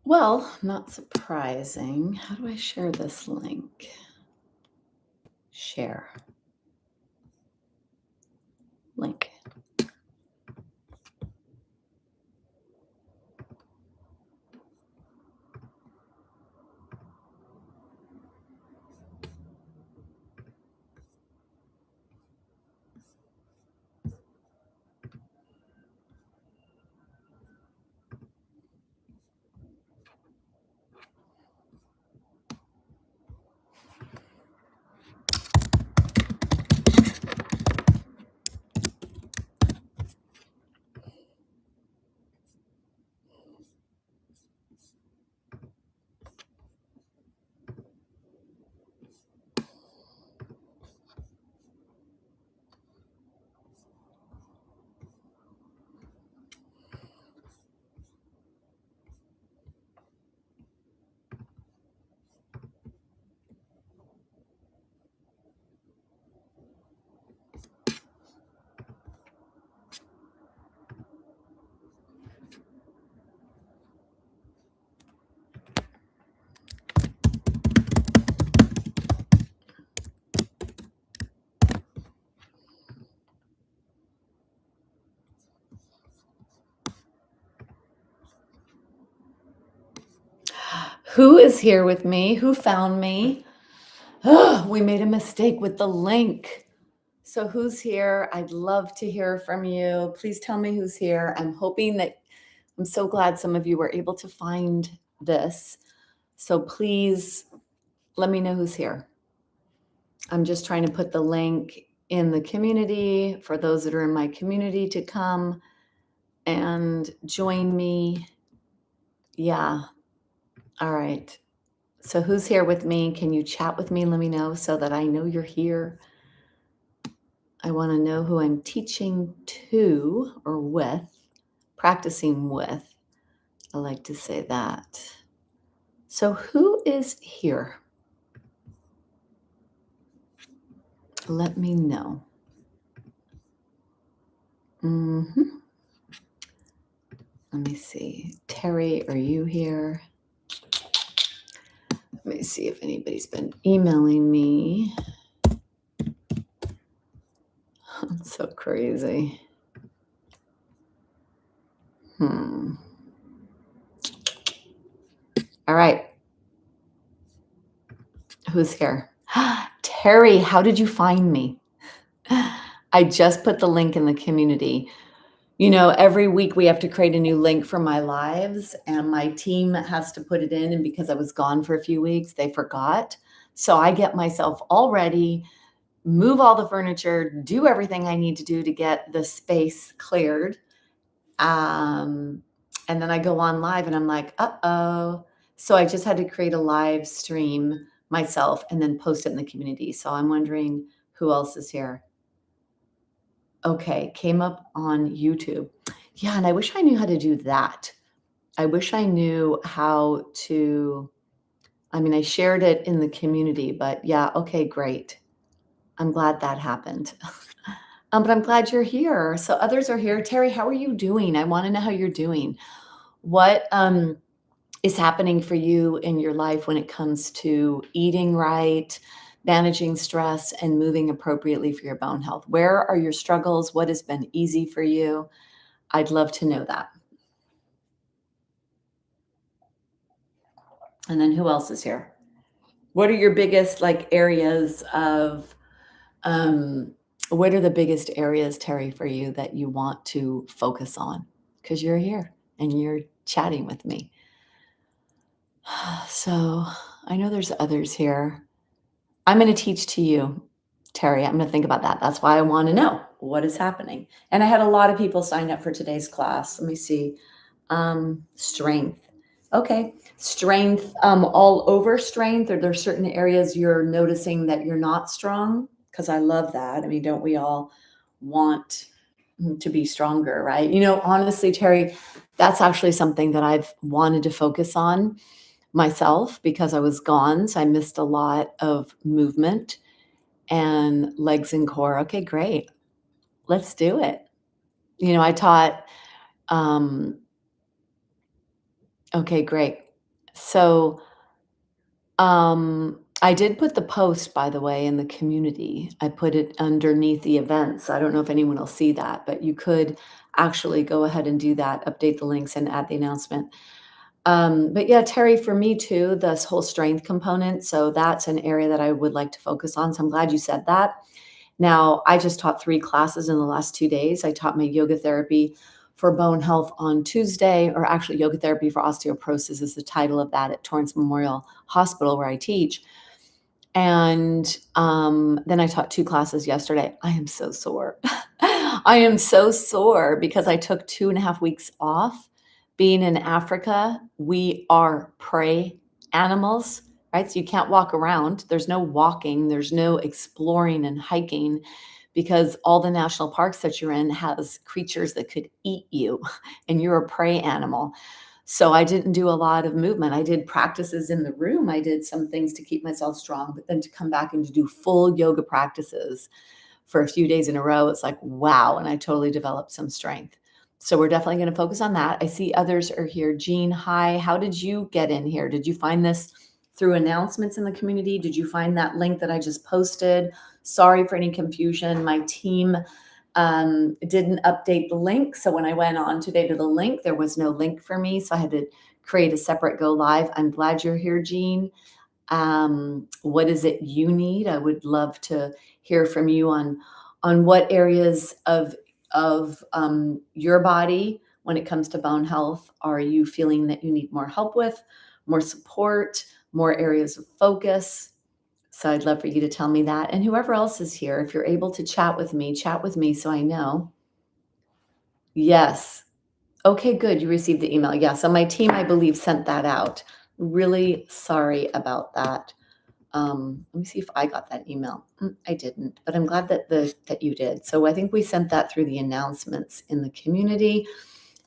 Well, not surprising. How do I share this link? Share. Link. Who is here with me? Who found me? We made a mistake with the link. So, who's here? I'd love to hear from you. Please tell me who's here. I'm so glad some of you were able to find this. So, please let me know who's here. I'm just trying to put the link in the community for those that are in my community to come and join me. Yeah. All right. So who's here with me? Can you chat with me? Let me know so that I know you're here. I want to know who I'm teaching to or with, practicing with. I like to say that. So who is here? Let me know. Let me see. Terry, are you here? Let me see if anybody's been emailing me. That's so crazy. All right. Who's here? Terry, how did you find me? I just put the link in the community. You know, every week we have to create a new link for my lives, and my team has to put it in. And because I was gone for a few weeks, they forgot. So I get myself all ready, move all the furniture, do everything I need to do to get the space cleared. And then I go on live and I'm like, uh-oh. So I just had to create a live stream myself and then post it in the community. So I'm wondering who else is here. Okay, came up on YouTube. Yeah, and I wish I knew how to do that. I wish I knew how to, I shared it in the community, but yeah, okay, great. I'm glad that happened. But I'm glad you're here. So others are here. Terry, how are you doing? I want to know how you're doing. What is happening for you in your life when it comes to eating right, managing stress, and moving appropriately for your bone health? Where are your struggles? What has been easy for you? I'd love to know that. And then who else is here? What are your biggest areas of what are the biggest areas, Terry, for you that you want to focus on? Because you're here and you're chatting with me. So I know there's others here. I'm going to teach to you, Terry. I'm going to think about that. That's why I want to know what is happening. And I had a lot of people sign up for today's class. Let me see. Strength. Okay. Strength, all over strength. Are there certain areas you're noticing that you're not strong? Because I love that. Don't we all want to be stronger, right? Honestly, Terry, that's actually something that I've wanted to focus on myself because I was gone. So I missed a lot of movement and legs and core. Okay, great. Let's do it. I taught, okay, great. So, I did put the post, by the way, in the community. I put it underneath the events. I don't know if anyone will see that, but you could actually go ahead and do that, update the links and add the announcement. But yeah, Terry, for me too, this whole strength component. So that's an area that I would like to focus on. So I'm glad you said that. Now, I just taught 3 classes in the last 2 days. I taught my yoga therapy for bone health on Tuesday, or actually yoga therapy for osteoporosis is the title of that at Torrance Memorial Hospital where I teach. And, then I taught 2 classes yesterday. I am so sore. I am so sore because I took 2.5 weeks off. Being in Africa, we are prey animals, right? So you can't walk around. There's no walking, there's no exploring and hiking because all the national parks that you're in has creatures that could eat you, and you're a prey animal. So I didn't do a lot of movement. I did practices in the room. I did some things to keep myself strong, but then to come back and to do full yoga practices for a few days in a row, it's like, wow. And I totally developed some strength. So we're definitely going to focus on that. I see others are here. Jean, hi. How did you get in here? Did you find this through announcements in the community? Did you find that link that I just posted? Sorry for any confusion. My team didn't update the link. So when I went on today to the link, there was no link for me. So I had to create a separate go live. I'm glad you're here, Jean. What is it you need? I would love to hear from you on what areas of your body when it comes to bone health are you feeling that you need more help with, more support, more areas of focus. So I'd love for you to tell me that. And whoever else is here, if you're able to chat with me so I know. Yes. Okay, good. You received the email. Yeah. So my team, I believe, sent that out. Really sorry about that. Let me see if I got that email. I didn't, but I'm glad that you did. So I think we sent that through the announcements in the community,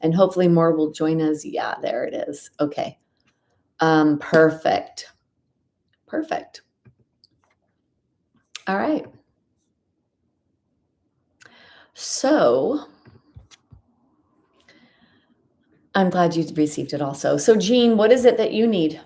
and hopefully more will join us. Yeah, there it is. Okay. Perfect. Perfect. All right. So I'm glad you received it also. So Jean, what is it that you need?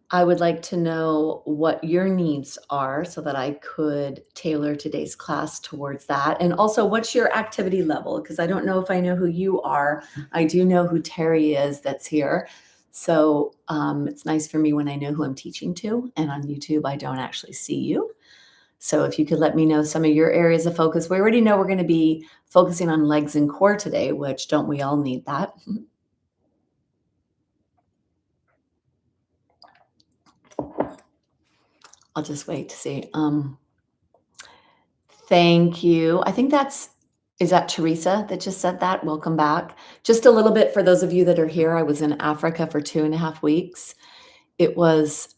I would like to know what your needs are so that I could tailor today's class towards that. And also, what's your activity level? Because I don't know if I know who you are. I do know who Terry is that's here. So it's nice for me when I know who I'm teaching to. And on YouTube, I don't actually see you. So if you could let me know some of your areas of focus. We already know we're going to be focusing on legs and core today, which don't we all need that? I'll just wait to see. Thank you. I think is that Teresa that just said that? Welcome back. Just a little bit for those of you that are here. I was in Africa for 2.5 weeks. It was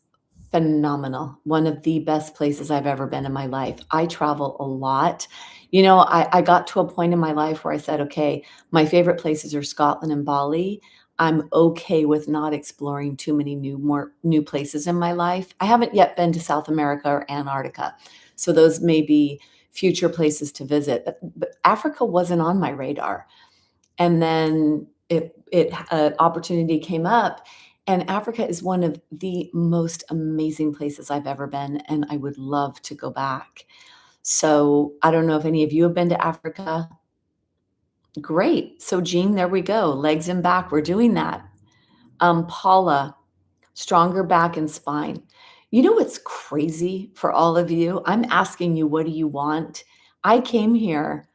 phenomenal. One of the best places I've ever been in my life. I travel a lot. I got to a point in my life where I said, okay, my favorite places are Scotland and Bali. I'm okay with not exploring too many more new places in my life. I haven't yet been to South America or Antarctica. So those may be future places to visit. But Africa wasn't on my radar. And then an opportunity came up, and Africa is one of the most amazing places I've ever been, and I would love to go back. So I don't know if any of you have been to Africa. Great. So Jean, there we go. Legs and back. We're doing that. Paula, stronger back and spine. You know what's crazy for all of you? I'm asking you, what do you want? I came here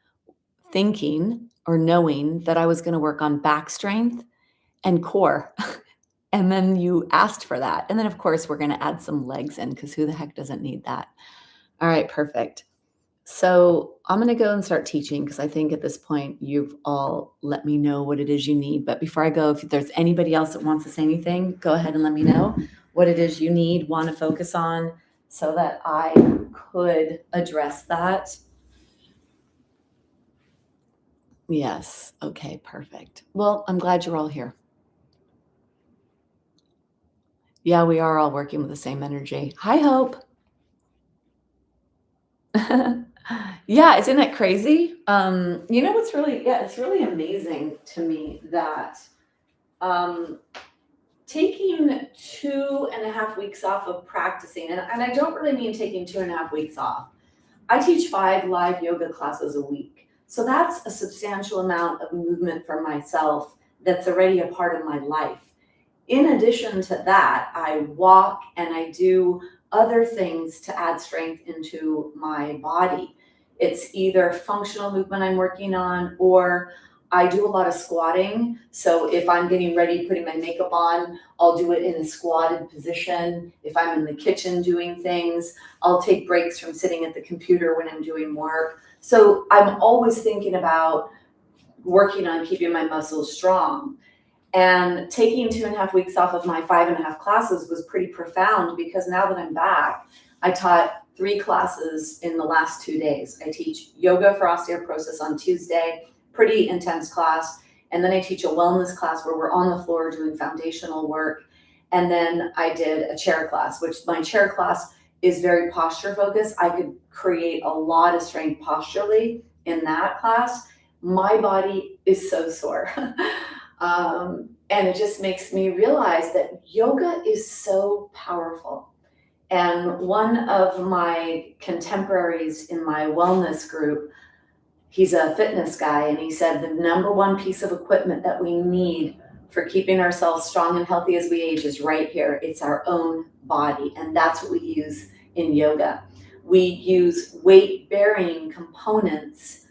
thinking or knowing that I was going to work on back strength and core. And then you asked for that. And then, of course, we're going to add some legs in because who the heck doesn't need that? All right, perfect. So I'm going to go and start teaching because I think at this point you've all let me know what it is you need. But before I go, if there's anybody else that wants to say anything, go ahead and let me know what it is you need, want to focus on so that I could address that. Yes. Okay, perfect. Well, I'm glad you're all here. Yeah, we are all working with the same energy. Hi, Hope. Yeah, isn't that crazy? What's really, yeah, it's really amazing to me that um, taking 2.5 weeks off of practicing, and I don't really mean taking 2.5 weeks off. I teach 5 live yoga classes a week. So that's a substantial amount of movement for myself that's already a part of my life. In addition to that, I walk and I do other things to add strength into my body. It's either functional movement I'm working on, or I do a lot of squatting. So if I'm getting ready, putting my makeup on, I'll do it in a squatted position. If I'm in the kitchen doing things, I'll take breaks from sitting at the computer when I'm doing work. So I'm always thinking about working on keeping my muscles strong. And taking 2.5 weeks off of my 5.5 classes was pretty profound, because now that I'm back, I taught 3 classes in the last 2 days. I teach yoga for osteoporosis on Tuesday, pretty intense class. And then I teach a wellness class where we're on the floor doing foundational work. And then I did a chair class, which my chair class is very posture focused. I could create a lot of strength posturally in that class. My body is so sore. And it just makes me realize that yoga is so powerful. And one of my contemporaries in my wellness group, he's a fitness guy, and he said the number one piece of equipment that we need for keeping ourselves strong and healthy as we age is right here. It's our own body. And that's what we use in yoga. We use weight-bearing components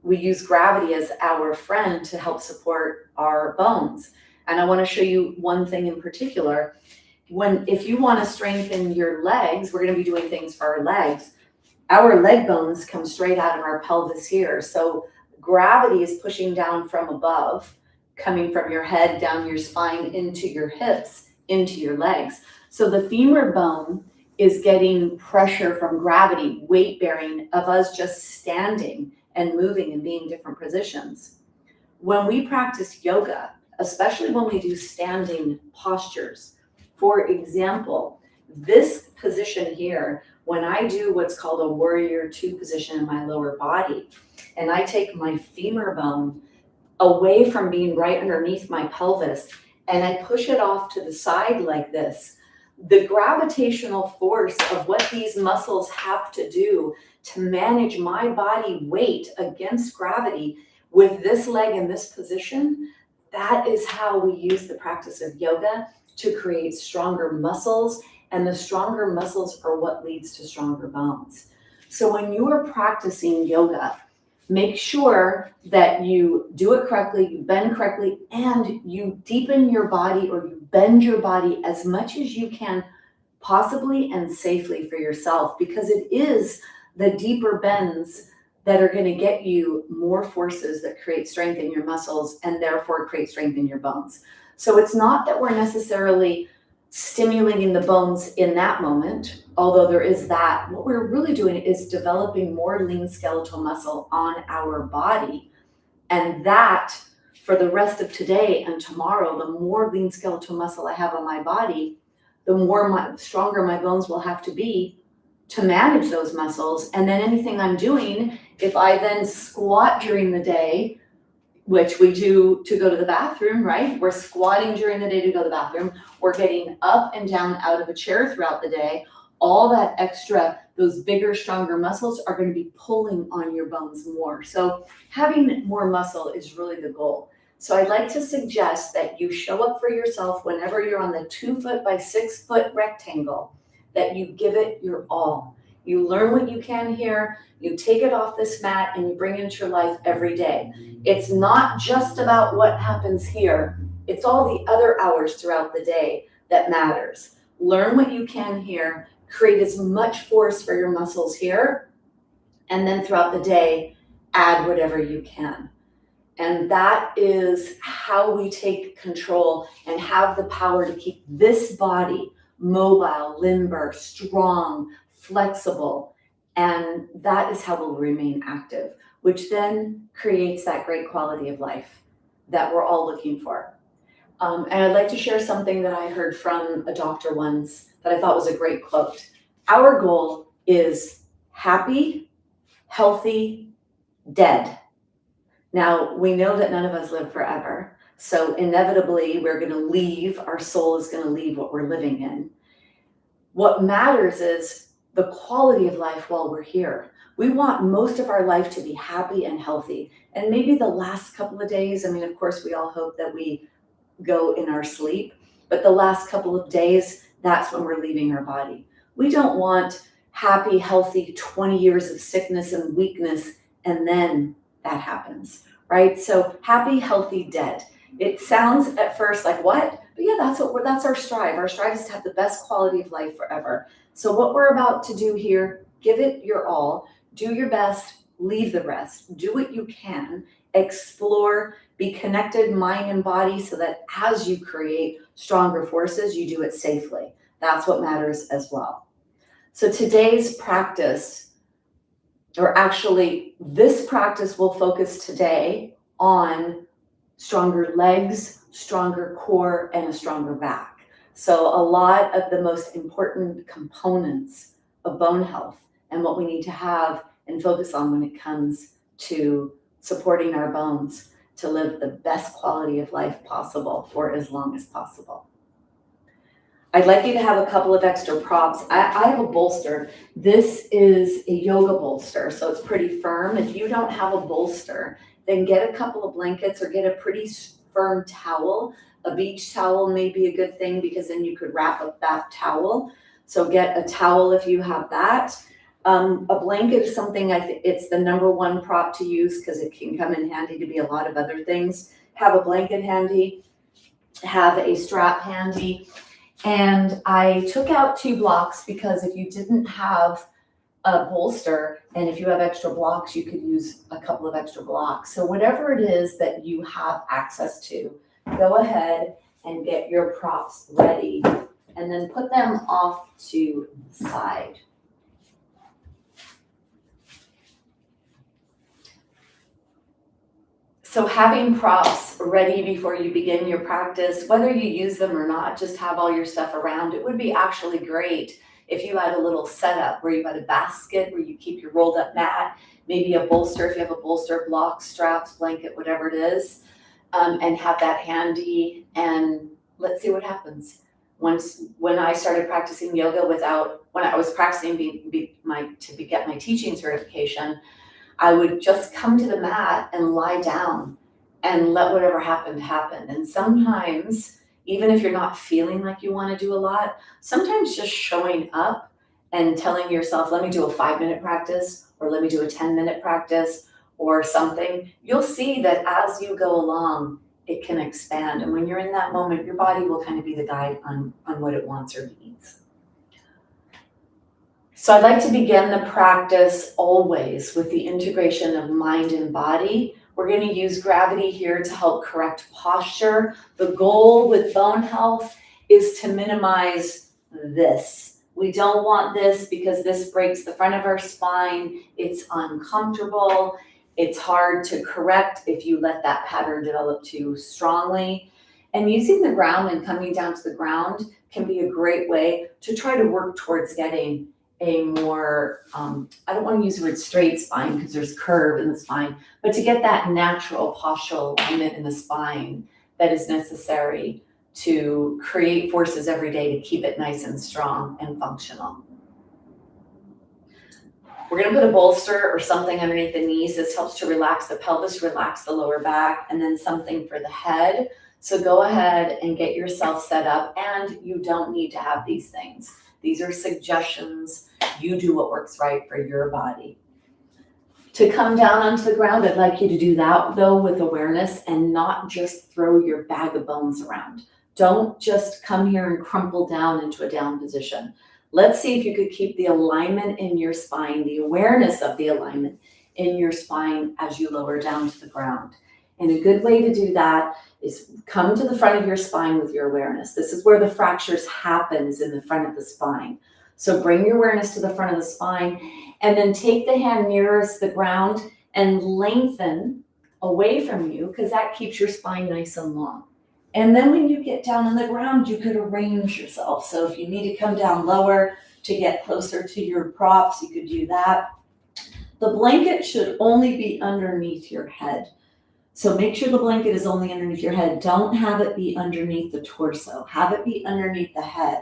we use gravity as our friend to help support our bones. And I want to show you one thing in particular. If you want to strengthen your legs, we're going to be doing things for our legs. Our leg bones come straight out of our pelvis here. So gravity is pushing down from above, coming from your head, down your spine, into your hips, into your legs. So the femur bone is getting pressure from gravity, weight bearing of us just standing and moving and being different positions. When we practice yoga, especially when we do standing postures, for example, this position here, when I do what's called a warrior 2 position in my lower body, and I take my femur bone away from being right underneath my pelvis, and I push it off to the side like this, the gravitational force of what these muscles have to do to manage my body weight against gravity with this leg in this position, that is how we use the practice of yoga to create stronger muscles, and the stronger muscles are what leads to stronger bones. So when you are practicing yoga, make sure that you do it correctly, you bend correctly, and you deepen your body, or you bend your body as much as you can, possibly and safely for yourself, because it is the deeper bends that are going to get you more forces that create strength in your muscles and therefore create strength in your bones. So it's not that we're necessarily stimulating the bones in that moment, although there is that. What we're really doing is developing more lean skeletal muscle on our body. And that, for the rest of today and tomorrow, the more lean skeletal muscle I have on my body, the stronger my bones will have to be to manage those muscles. And then anything I'm doing, if I then squat during the day, which we do to go to the bathroom, right? We're squatting during the day to go to the bathroom. We're getting up and down out of a chair throughout the day. All that extra, those bigger, stronger muscles are going to be pulling on your bones more. So having more muscle is really the goal. So I'd like to suggest that you show up for yourself whenever you're on the 2 foot by 6 foot rectangle, that you give it your all. You learn what you can here, you take it off this mat, and you bring it into your life every day. It's not just about what happens here. It's all the other hours throughout the day that matters. Learn what you can here, create as much force for your muscles here, and then throughout the day, add whatever you can. And that is how we take control and have the power to keep this body mobile, limber, strong, flexible. And that is how we'll remain active, which then creates that great quality of life that we're all looking for. And I'd like to share something that I heard from a doctor once that I thought was a great quote. Our goal is happy, healthy, dead. Now, we know that none of us live forever, So inevitably, we're going to leave, our soul is going to leave what we're living in. What matters is the quality of life while we're here. We want most of our life to be happy and healthy. And maybe the last couple of days, I mean, of course, we all hope that we go in our sleep, but the last couple of days, that's when we're leaving our body. We don't want happy, healthy 20 years of sickness and weakness, and then that happens, right? So happy, healthy, dead. It sounds at first like, what? But yeah, that's our strive. Our strive is to have the best quality of life forever. So what we're about to do here, give it your all, do your best, leave the rest, do what you can, explore, be connected mind and body so that as you create stronger forces, you do it safely. That's what matters as well. So today's practice, or actually this practice will focus today on stronger legs, stronger core, and a stronger back. So a lot of the most important components of bone health and what we need to have and focus on when it comes to supporting our bones to live the best quality of life possible for as long as possible. I'd like you to have a couple of extra props. I have a bolster. This is a yoga bolster, so it's pretty firm. If you don't have a bolster, then get a couple of blankets or get a pretty firm towel. A beach towel may be a good thing because then you could wrap up that towel. So get a towel if you have that. A blanket is something it's the number one prop to use because it can come in handy to be a lot of other things. Have a blanket handy, have a strap handy. And I took out 2 blocks because if you didn't have a bolster and if you have extra blocks, you could use a couple of extra blocks. So whatever it is that you have access to, go ahead and get your props ready and then put them off to the side. So having props ready before you begin your practice, whether you use them or not, just have all your stuff around. It would be actually great if you had a little setup where you had a basket where you keep your rolled up mat, maybe a bolster if you have a bolster, blocks, straps, blanket, whatever it is, and have that handy, and let's see what happens. When I started practicing yoga when I was practicing to get my teaching certification, I would just come to the mat and lie down and let whatever happened happen. And sometimes, even if you're not feeling like you want to do a lot, sometimes just showing up and telling yourself, let me do a 5-minute practice, or let me do a 10-minute practice, or something, you'll see that as you go along, it can expand. And when you're in that moment, your body will kind of be the guide on what it wants or needs. So I'd like to begin the practice always with the integration of mind and body. We're going to use gravity here to help correct posture. The goal with bone health is to minimize this. We don't want this because this breaks the front of our spine. It's uncomfortable. It's hard to correct if you let that pattern develop too strongly. And using the ground and coming down to the ground can be a great way to try to work towards getting a more, I don't want to use the word straight spine because there's curve in the spine, but to get that natural postural alignment in the spine that is necessary to create forces every day to keep it nice and strong and functional. We're going to put a bolster or something underneath the knees. This helps to relax the pelvis, relax the lower back, and then something for the head. So go ahead and get yourself set up, and you don't need to have these things. These are suggestions. You do what works right for your body. To come down onto the ground, I'd like you to do that, though, with awareness and not just throw your bag of bones around. Don't just come here and crumple down into a down position. Let's see if you could keep the alignment in your spine, the awareness of the alignment in your spine as you lower down to the ground. And a good way to do that is come to the front of your spine with your awareness. This is where the fractures happen, is in the front of the spine. So bring your awareness to the front of the spine and then take the hand nearest the ground and lengthen away from you because that keeps your spine nice and long. And then when you get down on the ground, you could arrange yourself. So if you need to come down lower to get closer to your props, you could do that. The blanket should only be underneath your head. So make sure the blanket is only underneath your head. Don't have it be underneath the torso. Have it be underneath the head.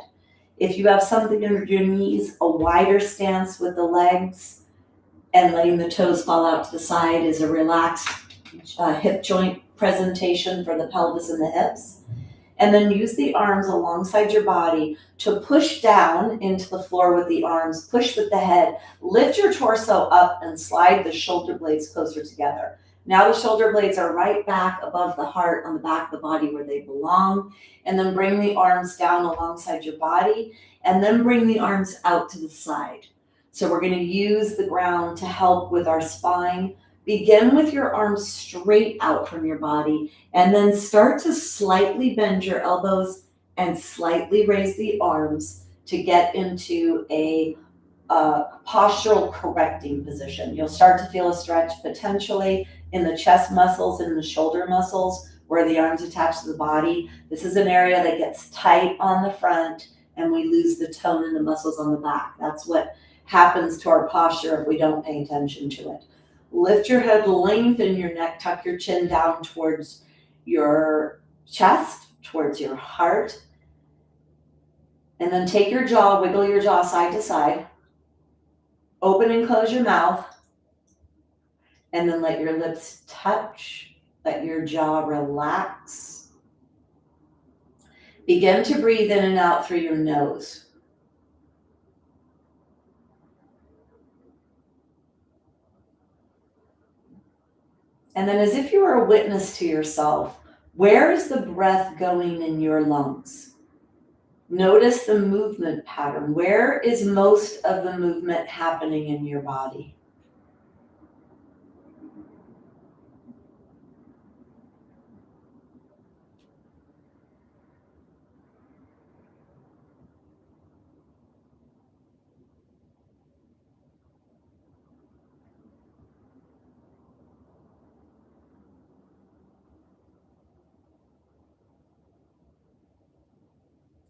If you have something under your knees, a wider stance with the legs and letting the toes fall out to the side is a relaxed hip joint presentation for the pelvis and the hips. And then use the arms alongside your body to push down into the floor with the arms, push with the head, lift your torso up and slide the shoulder blades closer together. Now the shoulder blades are right back above the heart on the back of the body where they belong. And then bring the arms down alongside your body and then bring the arms out to the side. So we're going to use the ground to help with our spine. Begin with your arms straight out from your body and then start to slightly bend your elbows and slightly raise the arms to get into a postural correcting position. You'll start to feel a stretch potentially in the chest muscles and the shoulder muscles where the arms attach to the body. This is an area that gets tight on the front and we lose the tone in the muscles on the back. That's what happens to our posture if we don't pay attention to it. Lift your head, lengthen your neck, tuck your chin down towards your chest, towards your heart. And then take your jaw, wiggle your jaw side to side. Open and close your mouth. And then let your lips touch. Let your jaw relax. Begin to breathe in and out through your nose. And then as if you were a witness to yourself, where is the breath going in your lungs? Notice the movement pattern. Where is most of the movement happening in your body?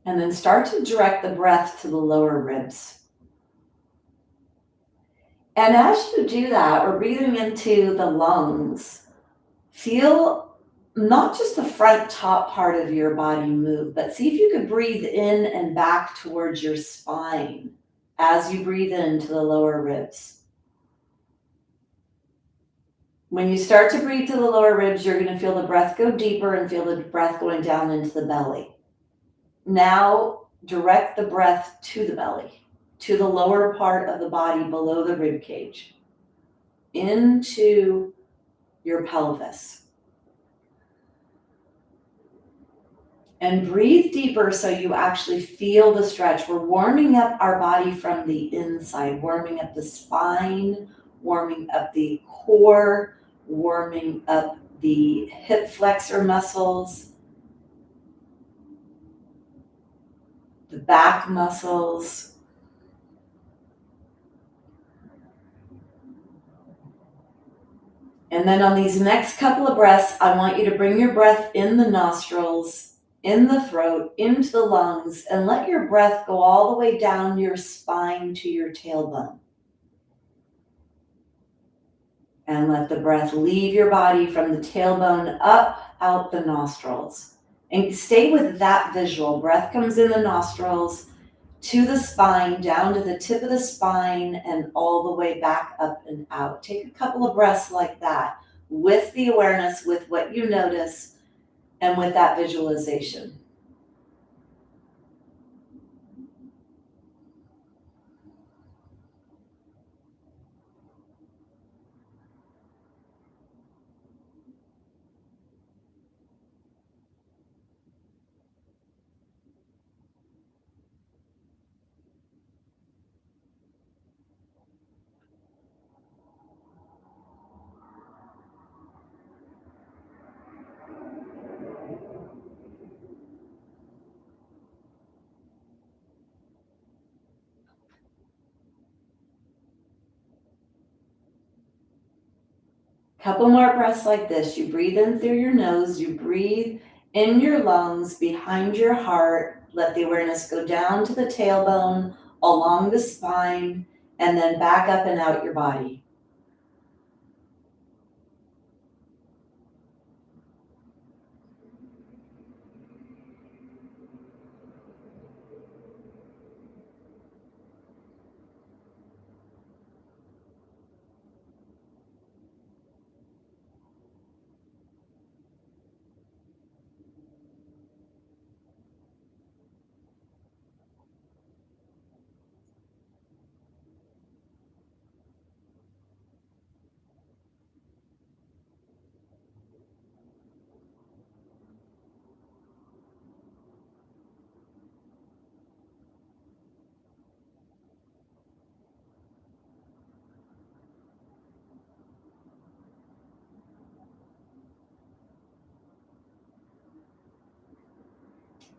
And then start to direct the breath to the lower ribs. And as you do that, we're breathing into the lungs. Feel not just the front top part of your body move, but see if you could breathe in and back towards your spine as you breathe into the lower ribs. When you start to breathe to the lower ribs, you're going to feel the breath go deeper and feel the breath going down into the belly. Now direct the breath to the belly, to the lower part of the body below the rib cage, into your pelvis. And breathe deeper so you actually feel the stretch. We're warming up our body from the inside, warming up the spine, warming up the core, warming up the hip flexor muscles, the back muscles. And then on these next couple of breaths, I want you to bring your breath in the nostrils, in the throat, into the lungs, and let your breath go all the way down your spine to your tailbone. And let the breath leave your body from the tailbone up, out the nostrils. And stay with that visual. Breath comes in the nostrils, to the spine, down to the tip of the spine, and all the way back up and out. Take a couple of breaths like that with the awareness, with what you notice, and with that visualization. Couple more breaths like this. You breathe in through your nose, you breathe in your lungs, behind your heart. Let the awareness go down to the tailbone, along the spine, and then back up and out your body.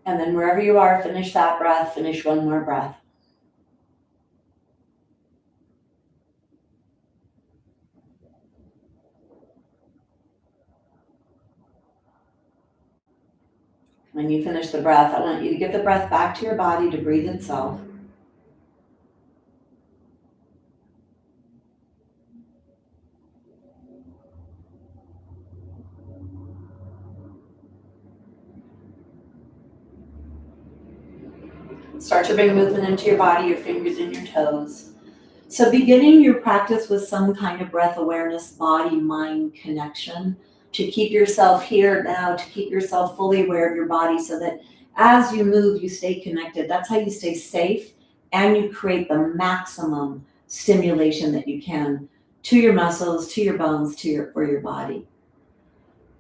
And then wherever you are, finish that breath, finish one more breath. When you finish the breath, I want you to give the breath back to your body to breathe itself. Start to bring movement into your body, your fingers and your toes. So beginning your practice with some kind of breath awareness, body-mind connection, to keep yourself here now, to keep yourself fully aware of your body so that as you move, you stay connected. That's how you stay safe and you create the maximum stimulation that you can to your muscles, to your bones, for your body.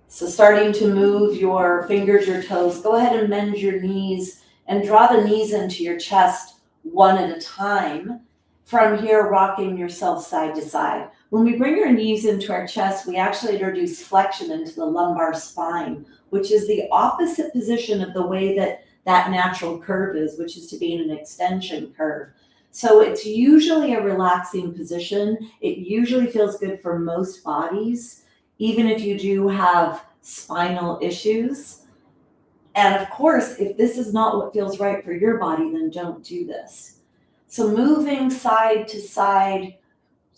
So starting to move your fingers, your toes, go ahead and bend your knees and draw the knees into your chest one at a time. From here, rocking yourself side to side. When we bring our knees into our chest, we actually introduce flexion into the lumbar spine, which is the opposite position of the way that natural curve is, which is to be in an extension curve. So it's usually a relaxing position. It usually feels good for most bodies, even if you do have spinal issues. And of course, if this is not what feels right for your body, then don't do this. So moving side to side,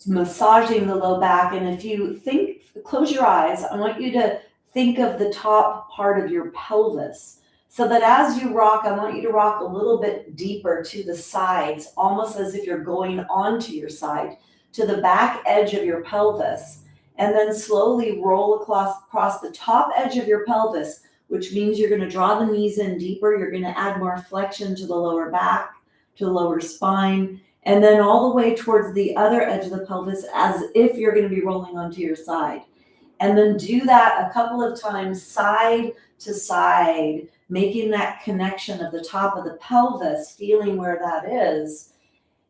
massaging the low back. And if you think, close your eyes, I want you to think of the top part of your pelvis. So that as you rock, I want you to rock a little bit deeper to the sides, almost as if you're going onto your side, to the back edge of your pelvis. And then slowly roll across the top edge of your pelvis, which means you're going to draw the knees in deeper. You're going to add more flexion to the lower back, to the lower spine, and then all the way towards the other edge of the pelvis as if you're going to be rolling onto your side. And then do that a couple of times side to side, making that connection of the top of the pelvis, feeling where that is,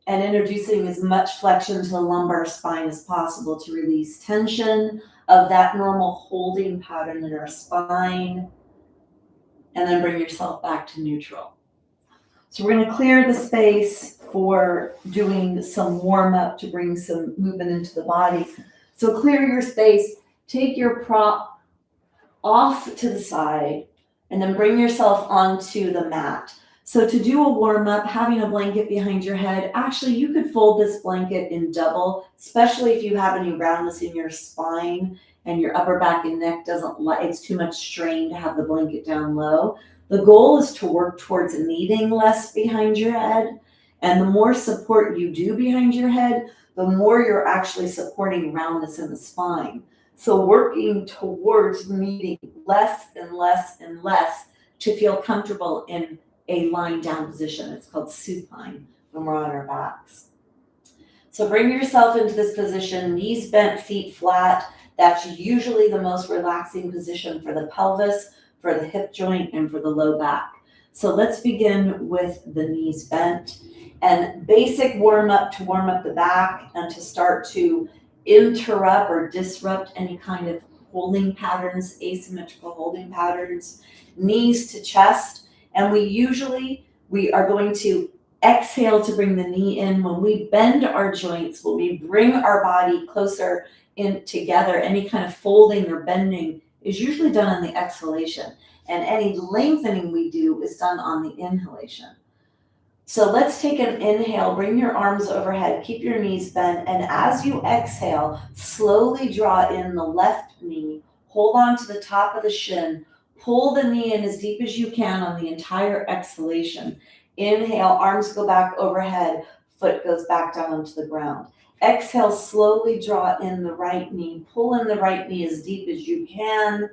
and introducing as much flexion to the lumbar spine as possible to release tension of that normal holding pattern in our spine, and then bring yourself back to neutral. So we're going to clear the space for doing some warm up to bring some movement into the body. So clear your space, take your prop off to the side, and then bring yourself onto the mat. So to do a warm up, having a blanket behind your head, actually you could fold this blanket in double, especially if you have any roundness in your spine and your upper back and neck it's too much strain to have the blanket down low. The goal is to work towards needing less behind your head. And the more support you do behind your head, the more you're actually supporting roundness in the spine. So working towards needing less and less and less to feel comfortable in a lying down position. It's called supine when we're on our backs. So bring yourself into this position, knees bent, feet flat. That's usually the most relaxing position for the pelvis, for the hip joint, and for the low back. So let's begin with the knees bent and basic warm up to warm up the back and to start to interrupt or disrupt any kind of holding patterns, asymmetrical holding patterns, knees to chest. And we are going to exhale to bring the knee in. When we bend our joints, when we bring our body closer in together, any kind of folding or bending is usually done on the exhalation. And any lengthening we do is done on the inhalation. So let's take an inhale, bring your arms overhead, keep your knees bent, and as you exhale, slowly draw in the left knee, hold on to the top of the shin, pull the knee in as deep as you can on the entire exhalation. Inhale, arms go back overhead, foot goes back down onto the ground. Exhale, slowly draw in the right knee, pull in the right knee as deep as you can.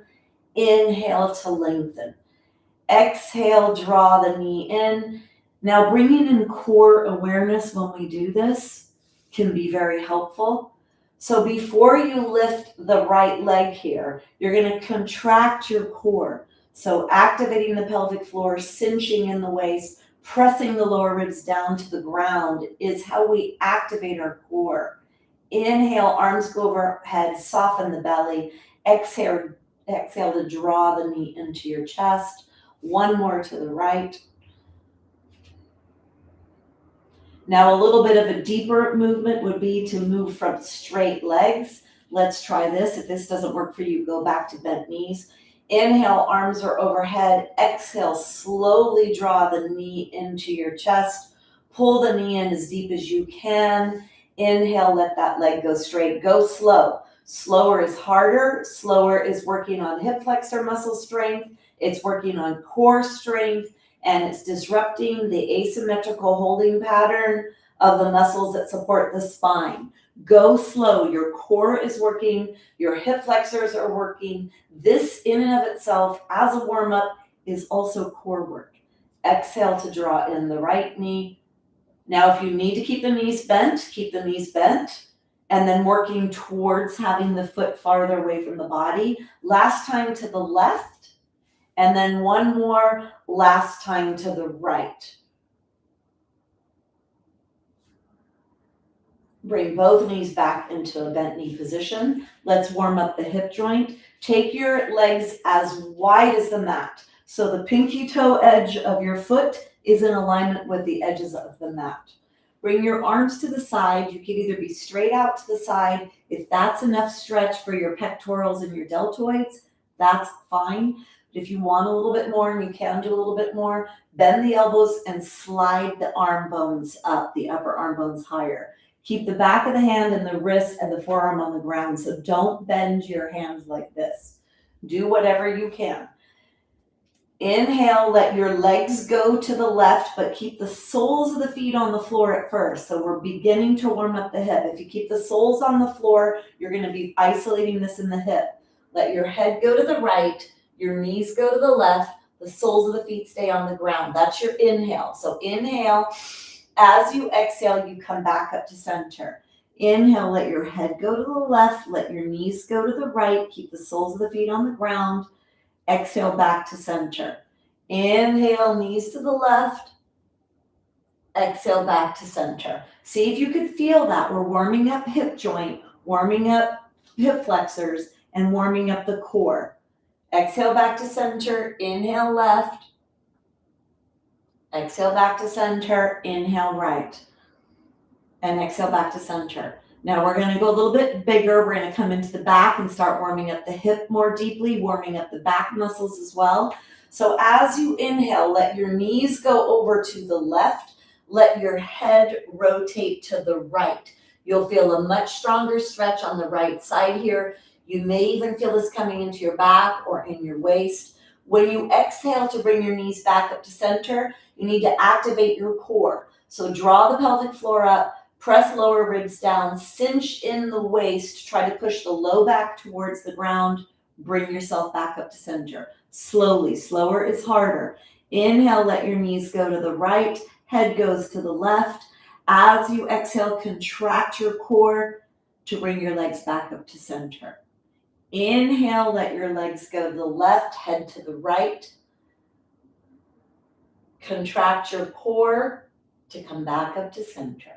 Inhale to lengthen. Exhale, draw the knee in. Now, bringing in core awareness when we do this can be very helpful. So before you lift the right leg here, you're going to contract your core. So activating the pelvic floor, cinching in the waist, pressing the lower ribs down to the ground is how we activate our core. Inhale, arms go overhead, soften the belly. Exhale to draw the knee into your chest. One more to the right. Now a little bit of a deeper movement would be to move from straight legs. Let's try this. If this doesn't work for you, go back to bent knees. Inhale, arms are overhead. Exhale, slowly draw the knee into your chest. Pull the knee in as deep as you can. Inhale, let that leg go straight. Go slow. Slower is harder. Slower is working on hip flexor muscle strength. It's working on core strength, and it's disrupting the asymmetrical holding pattern of the muscles that support the spine. Go slow. Your core is working. Your hip flexors are working. This in and of itself, as a warm-up, is also core work. Exhale to draw in the right knee. Now, if you need to keep the knees bent, keep the knees bent, and then working towards having the foot farther away from the body. Last time to the left, and then one more last time to the right. Bring both knees back into a bent knee position. Let's warm up the hip joint. Take your legs as wide as the mat. So the pinky toe edge of your foot is in alignment with the edges of the mat. Bring your arms to the side. You can either be straight out to the side. If that's enough stretch for your pectorals and your deltoids, that's fine. But if you want a little bit more, and you can do a little bit more, bend the elbows and slide the arm bones up, the upper arm bones higher. Keep the back of the hand and the wrist and the forearm on the ground. So don't bend your hands like this. Do whatever you can. Inhale, let your legs go to the left, but keep the soles of the feet on the floor at first. So we're beginning to warm up the hip. If you keep the soles on the floor, you're going to be isolating this in the hip. Let your head go to the right, your knees go to the left, the soles of the feet stay on the ground. That's your inhale. So inhale. As you exhale, you come back up to center. Inhale, let your head go to the left, let your knees go to the right, keep the soles of the feet on the ground. Exhale, back to center. Inhale, knees to the left. Exhale, back to center. See if you could feel that. We're warming up hip joint, warming up hip flexors, and warming up the core. Exhale, back to center. Inhale, left. Exhale, back to center. Inhale, right. And exhale, back to center. Now we're going to go a little bit bigger. We're going to come into the back and start warming up the hip more deeply, warming up the back muscles as well. So as you inhale, let your knees go over to the left. Let your head rotate to the right. You'll feel a much stronger stretch on the right side here. You may even feel this coming into your back or in your waist. When you exhale to bring your knees back up to center, you need to activate your core. So draw the pelvic floor up. Press lower ribs down, cinch in the waist, try to push the low back towards the ground, bring yourself back up to center. Slowly, slower is harder. Inhale, let your knees go to the right, head goes to the left. As you exhale, contract your core to bring your legs back up to center. Inhale, let your legs go to the left, head to the right. Contract your core to come back up to center.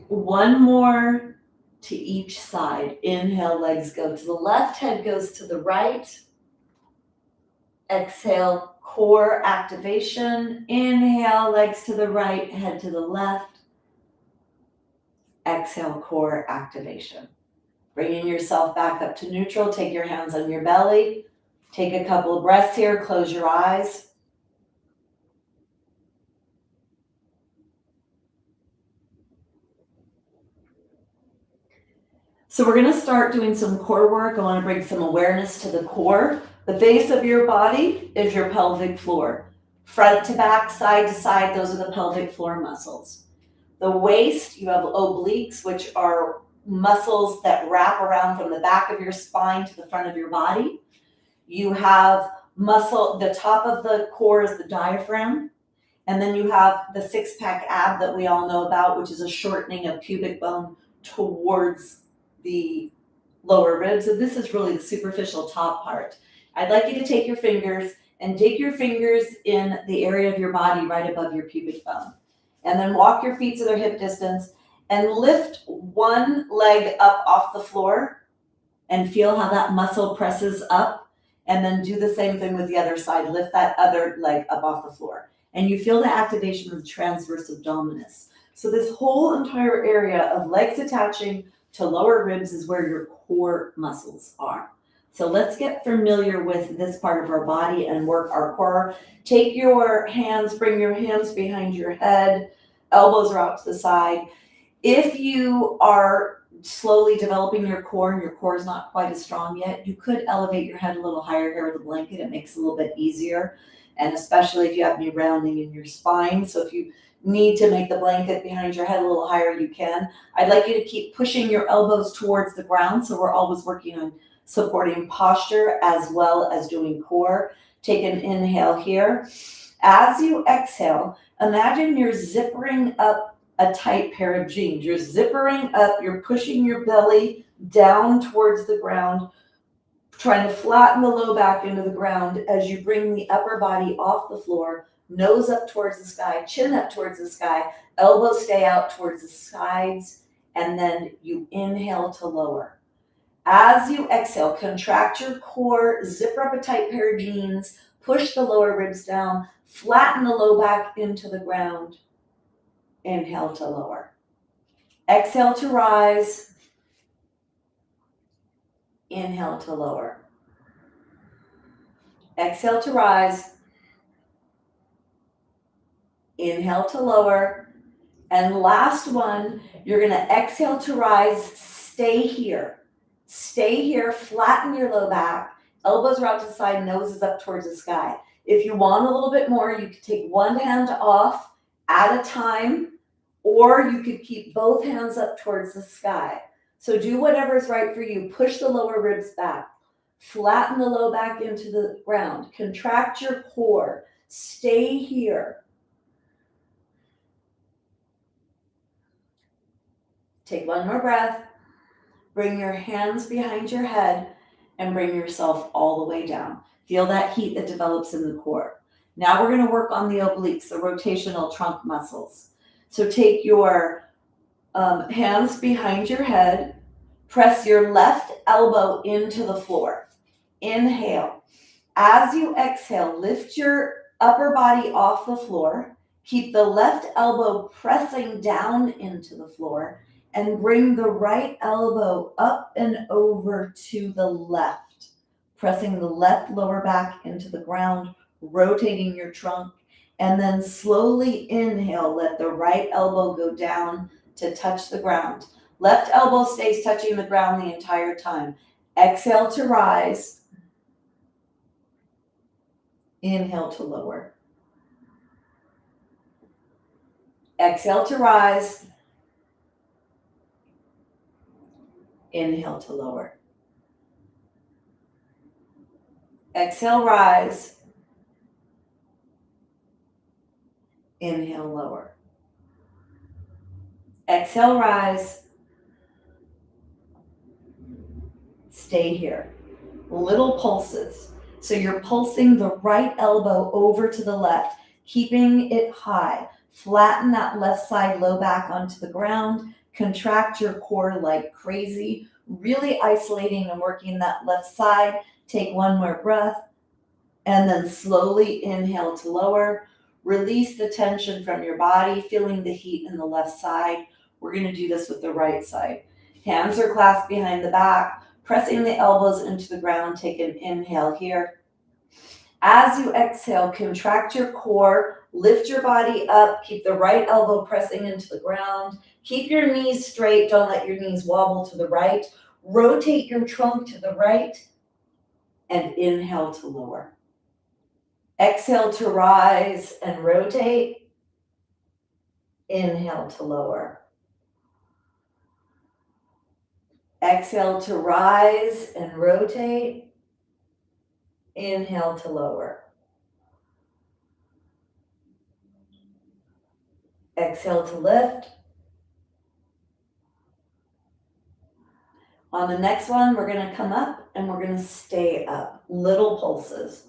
One more to each side. Inhale, legs go to the left, head goes to the right. Exhale, core activation. Inhale, legs to the right, head to the left. Exhale, core activation. Bringing yourself back up to neutral. Take your hands on your belly. Take a couple of breaths here. Close your eyes. So we're going to start doing some core work. I want to bring some awareness to the core. The base of your body is your pelvic floor. Front to back, side to side, those are the pelvic floor muscles. The waist, you have obliques, which are muscles that wrap around from the back of your spine to the front of your body. You have muscle, the top of the core is the diaphragm. And then you have the six-pack ab that we all know about, which is a shortening of pubic bone towards the lower ribs. So this is really the superficial top part. I'd like you to take your fingers and dig your fingers in the area of your body right above your pubic bone. And then walk your feet to their hip distance and lift one leg up off the floor and feel how that muscle presses up. And then do the same thing with the other side. Lift that other leg up off the floor. And you feel the activation of the transverse abdominis. So this whole entire area of legs attaching to lower ribs is where your core muscles are. So let's get familiar with this part of our body and work our core. Take your hands, bring your hands behind your head, elbows are out to the side. If you are slowly developing your core and your core is not quite as strong yet, you could elevate your head a little higher here with a blanket. It makes it a little bit easier, and especially if you have any rounding in your spine. So if you need to make the blanket behind your head a little higher, you can. I'd like you to keep pushing your elbows towards the ground, so we're always working on supporting posture as well as doing core. Take an inhale here. As you exhale, imagine you're zippering up a tight pair of jeans. You're zippering up, you're pushing your belly down towards the ground, trying to flatten the low back into the ground as you bring the upper body off the floor, nose up towards the sky, chin up towards the sky, elbows stay out towards the sides, and then you inhale to lower. As you exhale, contract your core, zipper up a tight pair of jeans, push the lower ribs down, flatten the low back into the ground. Inhale to lower. Exhale to rise. Inhale to lower. Exhale to rise. Inhale to lower. And last one, you're going to exhale to rise. Stay here. Stay here. Flatten your low back. Elbows are out to the side. Nose is up towards the sky. If you want a little bit more, you could take one hand off at a time, or you could keep both hands up towards the sky. So do whatever's right for you. Push the lower ribs back. Flatten the low back into the ground. Contract your core. Stay here. Take one more breath. Bring your hands behind your head and bring yourself all the way down. Feel that heat that develops in the core. Now we're going to work on the obliques, the rotational trunk muscles. So take your hands behind your head, press your left elbow into the floor. Inhale. As you exhale, lift your upper body off the floor. Keep the left elbow pressing down into the floor and bring the right elbow up and over to the left, pressing the left lower back into the ground, rotating your trunk. And then slowly inhale, let the right elbow go down to touch the ground. Left elbow stays touching the ground the entire time. Exhale to rise. Inhale to lower. Exhale to rise. Inhale to lower. Exhale, rise. Inhale, lower. Exhale, rise. Stay here. Little pulses. So you're pulsing the right elbow over to the left, keeping it high. Flatten that left side low back onto the ground. Contract your core like crazy, really isolating and working that left side. Take one more breath, and then slowly inhale to lower. Release the tension from your body, feeling the heat in the left side. We're going to do this with the right side. Hands are clasped behind the back, pressing the elbows into the ground. Take an inhale here. As you exhale, contract your core, lift your body up, keep the right elbow pressing into the ground. Keep your knees straight, don't let your knees wobble to the right. Rotate your trunk to the right, and inhale to lower. Exhale to rise and rotate. Inhale to lower. Exhale to rise and rotate. Inhale to lower. Exhale to lift. On the next one, we're going to come up and we're going to stay up. Little pulses.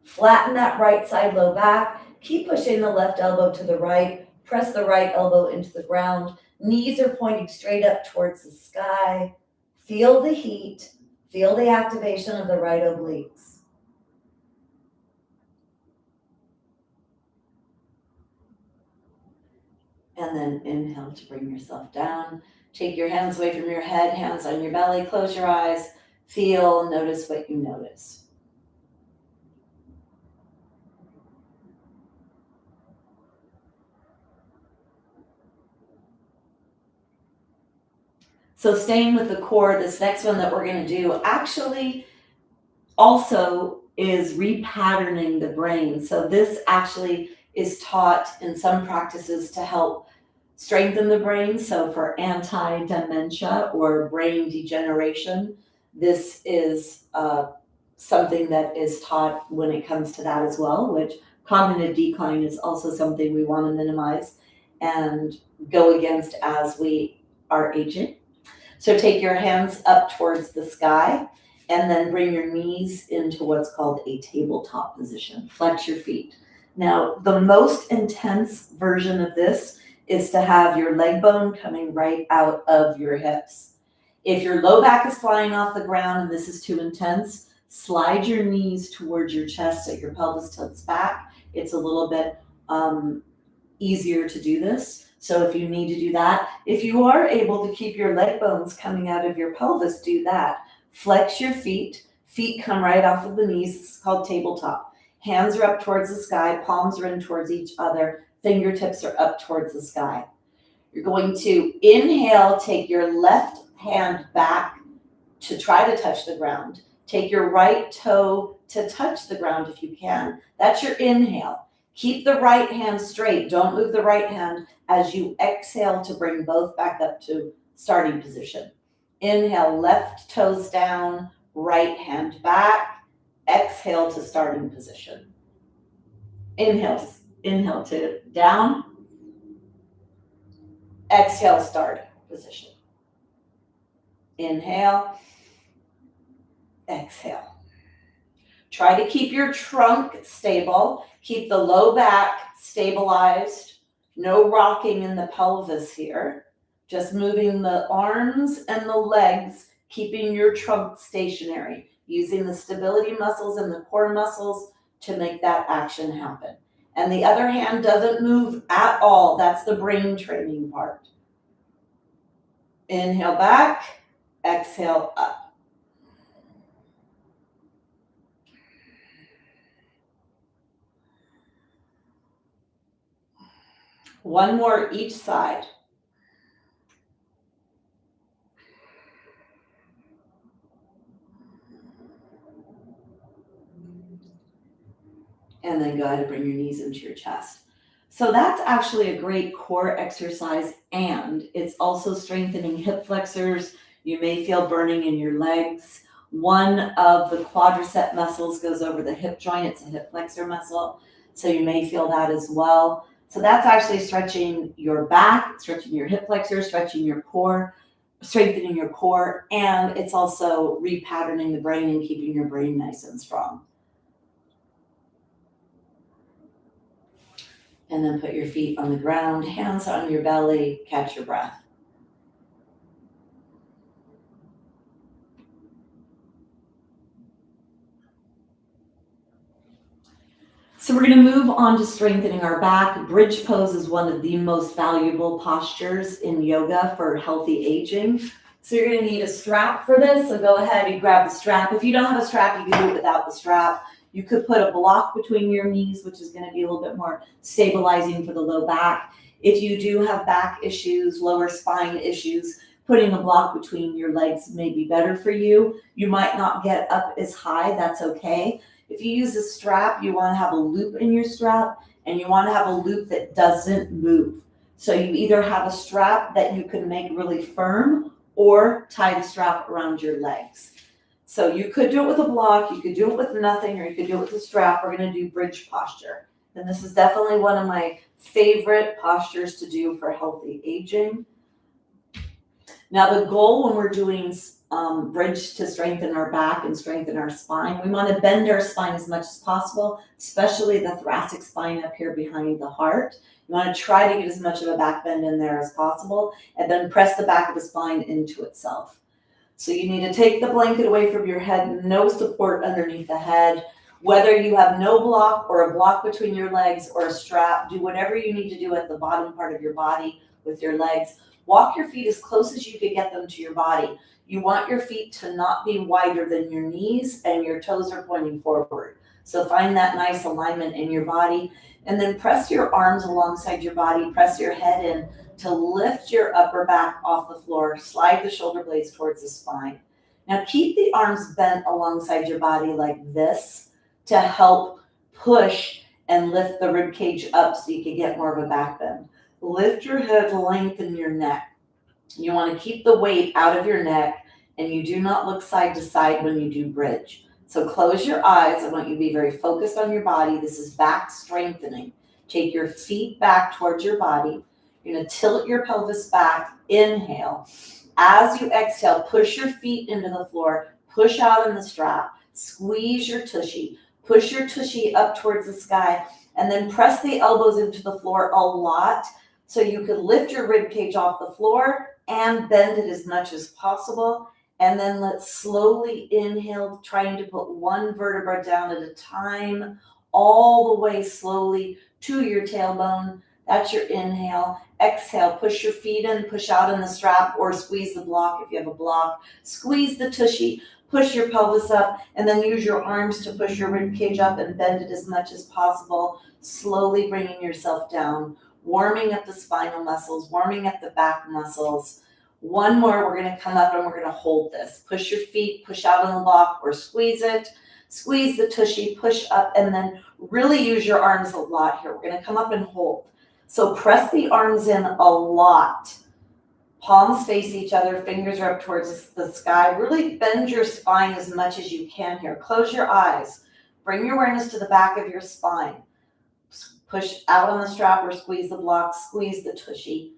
Flatten that right side low back. Keep pushing the left elbow to the right. Press the right elbow into the ground. Knees are pointing straight up towards the sky. Feel the heat. Feel the activation of the right obliques. And then inhale to bring yourself down. Take your hands away from your head, hands on your belly, close your eyes, feel, notice what you notice. So staying with the core, this next one that we're going to do actually also is repatterning the brain. So this actually is taught in some practices to help strengthen the brain. So for anti-dementia or brain degeneration, this is something that is taught when it comes to that as well, which cognitive decline is also something we want to minimize and go against as we are aging. So take your hands up towards the sky and then bring your knees into what's called a tabletop position. Flex your feet. Now, the most intense version of this is to have your leg bone coming right out of your hips. If your low back is flying off the ground and this is too intense, slide your knees towards your chest so your pelvis tilts back. It's a little bit easier to do this. So if you need to do that, if you are able to keep your leg bones coming out of your pelvis, do that. Flex your feet. Feet come right off of the knees. It's called tabletop. Hands are up towards the sky. Palms are in towards each other. Fingertips are up towards the sky. You're going to inhale, take your left hand back to try to touch the ground. Take your right toe to touch the ground if you can. That's your inhale. Keep the right hand straight. Don't move the right hand as you exhale to bring both back up to starting position. Inhale, left toes down, right hand back. Exhale to starting position. Inhale to down. Exhale, starting position. Inhale, exhale. Try to keep your trunk stable. Keep the low back stabilized. No rocking in the pelvis here. Just moving the arms and the legs, keeping your trunk stationary, using the stability muscles and the core muscles to make that action happen. And the other hand doesn't move at all. That's the brain training part. Inhale back, exhale up. One more each side. And then go ahead and bring your knees into your chest. So that's actually a great core exercise, and it's also strengthening hip flexors. You may feel burning in your legs. One of the quadricep muscles goes over the hip joint. It's a hip flexor muscle, so you may feel that as well. So that's actually stretching your back, stretching your hip flexors, stretching your core, strengthening your core, and it's also repatterning the brain and keeping your brain nice and strong. And then put your feet on the ground, hands on your belly, catch your breath. So we're going to move on to strengthening our back. Bridge pose is one of the most valuable postures in yoga for healthy aging. So you're going to need a strap for this. So go ahead and grab the strap. If you don't have a strap, you can do it without the strap. You could put a block between your knees, which is going to be a little bit more stabilizing for the low back. If you do have back issues, lower spine issues, putting a block between your legs may be better for you. You might not get up as high. That's okay. If you use a strap, you want to have a loop in your strap, and you want to have a loop that doesn't move. So you either have a strap that you can make really firm or tie the strap around your legs. So you could do it with a block, you could do it with nothing, or you could do it with a strap. We're going to do bridge posture. And this is definitely one of my favorite postures to do for healthy aging. Now the goal when we're doing bridge to strengthen our back and strengthen our spine, we want to bend our spine as much as possible, especially the thoracic spine up here behind the heart. You want to try to get as much of a back bend in there as possible, and then press the back of the spine into itself. So you need to take the blanket away from your head, no support underneath the head. Whether you have no block or a block between your legs or a strap, do whatever you need to do at the bottom part of your body with your legs. Walk your feet as close as you can get them to your body. You want your feet to not be wider than your knees and your toes are pointing forward. So find that nice alignment in your body, and then press your arms alongside your body, press your head in to lift your upper back off the floor, slide the shoulder blades towards the spine. Now keep the arms bent alongside your body like this to help push and lift the rib cage up so you can get more of a back bend. Lift your head, lengthen your neck. You want to keep the weight out of your neck, and you do not look side to side when you do bridge. So close your eyes. I want you to be very focused on your body. This is back strengthening. Take your feet back towards your body. You're going to tilt your pelvis back. Inhale. As you exhale, push your feet into the floor. Push out in the strap. Squeeze your tushy. Push your tushy up towards the sky. And then press the elbows into the floor a lot so you can lift your rib cage off the floor and bend it as much as possible. And then let's slowly inhale, trying to put one vertebra down at a time, all the way slowly to your tailbone. That's your inhale. Exhale, push your feet in, push out in the strap, or squeeze the block if you have a block. Squeeze the tushy, push your pelvis up, and then use your arms to push your rib cage up and bend it as much as possible, slowly bringing yourself down, warming up the spinal muscles, warming up the back muscles. One more, we're going to come up and we're going to hold this. Push your feet, push out on the block or squeeze it. Squeeze the tushy, push up, and then really use your arms a lot here. We're going to come up and hold. So press the arms in a lot. Palms face each other, fingers are up towards the sky. Really bend your spine as much as you can here. Close your eyes. Bring your awareness to the back of your spine. Push out on the strap or squeeze the block, squeeze the tushy.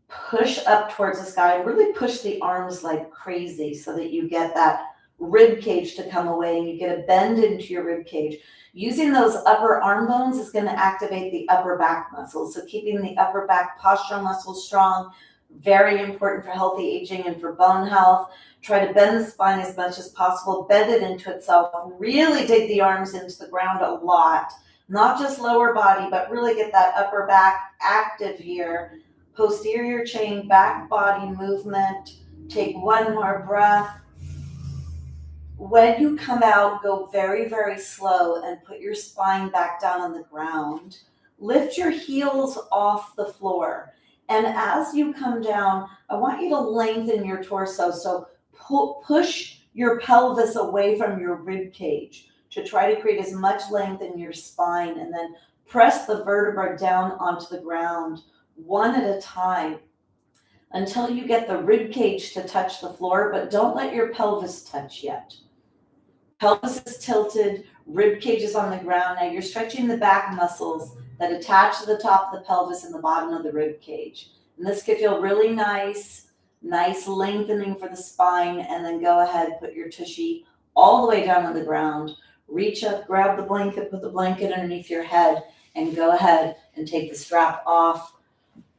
Push up towards the sky and really push the arms like crazy so that you get that rib cage to come away and you get a bend into your rib cage. Using those upper arm bones is going to activate the upper back muscles. So keeping the upper back postural muscles strong, very important for healthy aging and for bone health. Try to bend the spine as much as possible, bend it into itself, really dig the arms into the ground a lot, not just lower body, but really get that upper back active here. Posterior chain, back body movement. Take one more breath. When you come out, go very, very slow and put your spine back down on the ground. Lift your heels off the floor. And as you come down, I want you to lengthen your torso. So push your pelvis away from your rib cage to try to create as much length in your spine, and then press the vertebra down onto the ground, one at a time, until you get the rib cage to touch the floor, but don't let your pelvis touch yet. Pelvis is tilted, rib cage is on the ground. Now you're stretching the back muscles that attach to the top of the pelvis and the bottom of the rib cage. And this can feel really nice lengthening for the spine, and then go ahead, put your tushy all the way down on the ground. Reach up, grab the blanket, put the blanket underneath your head, and go ahead and take the strap off.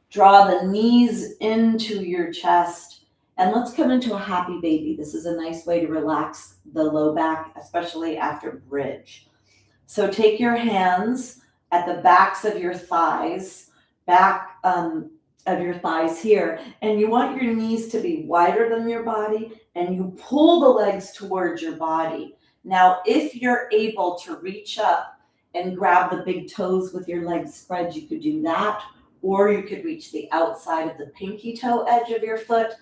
Draw the knees into your chest, and let's come into a happy baby. This is a nice way to relax the low back, especially after bridge. So take your hands at the backs of your thighs, back of your thighs here, and you want your knees to be wider than your body, and you pull the legs towards your body. Now, if you're able to reach up and grab the big toes with your legs spread, you could do that, or you could reach the outside of the pinky toe edge of your foot.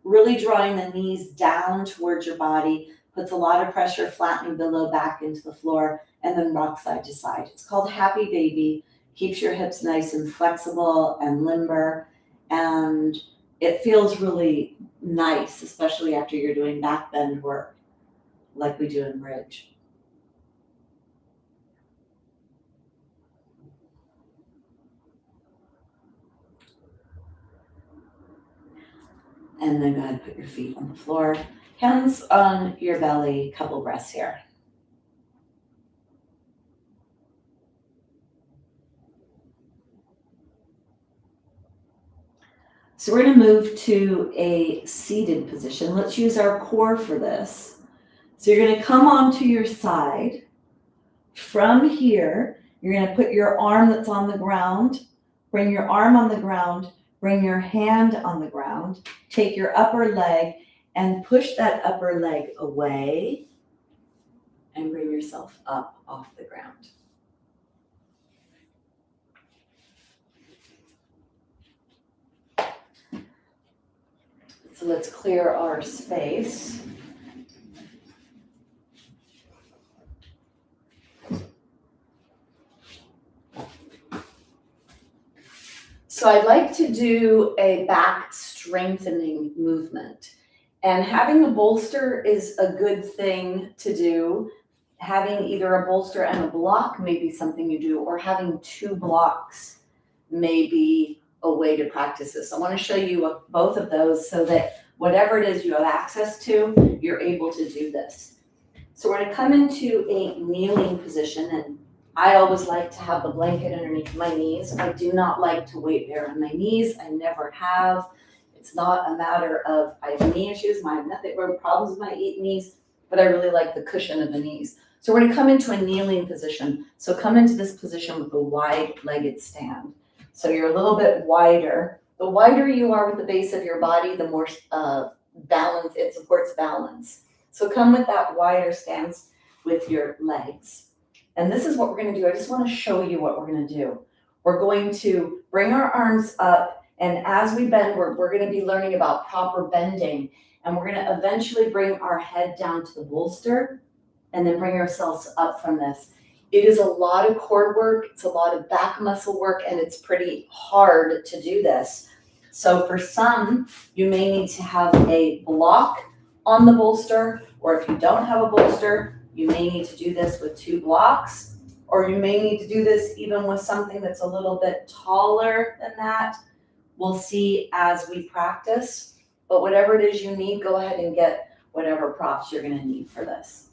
Really drawing the knees down towards your body puts a lot of pressure, flattening the low back into the floor, and then rock side to side. It's called Happy Baby. Keeps your hips nice and flexible and limber, and it feels really nice, especially after you're doing back bend work like we do in bridge. And then go ahead and put your feet on the floor. Hands on your belly, couple breaths here. So we're going to move to a seated position. Let's use our core for this. So you're going to come onto your side. From here, you're going to put your arm that's on the ground, bring your arm on the ground, bring your hand on the ground, take your upper leg and push that upper leg away and bring yourself up off the ground. So let's clear our space. So I'd like to do a back strengthening movement. And having a bolster is a good thing to do. Having either a bolster and a block may be something you do, or having two blocks may be a way to practice this. I want to show you both of those so that whatever it is you have access to, you're able to do this. So we're going to come into a kneeling position, and I always like to have the blanket underneath my knees. I do not like to weight bear on my knees. I never have. It's not a matter of I have knee issues. I have nothing but problems with my knees, but I really like the cushion of the knees. So we're going to come into a kneeling position. So come into this position with a wide-legged stand. So you're a little bit wider. The wider you are with the base of your body, the more balance, it supports balance. So come with that wider stance with your legs. And this is what we're going to do. I just want to show you what we're going to do. We're going to bring our arms up, and as we bend, we're going to be learning about proper bending. And we're going to eventually bring our head down to the bolster and then bring ourselves up from this. It is a lot of core work, it's a lot of back muscle work, and it's pretty hard to do this. So for some, you may need to have a block on the bolster, or if you don't have a bolster, you may need to do this with two blocks, or you may need to do this even with something that's a little bit taller than that. We'll see as we practice, but whatever it is you need, go ahead and get whatever props you're going to need for this.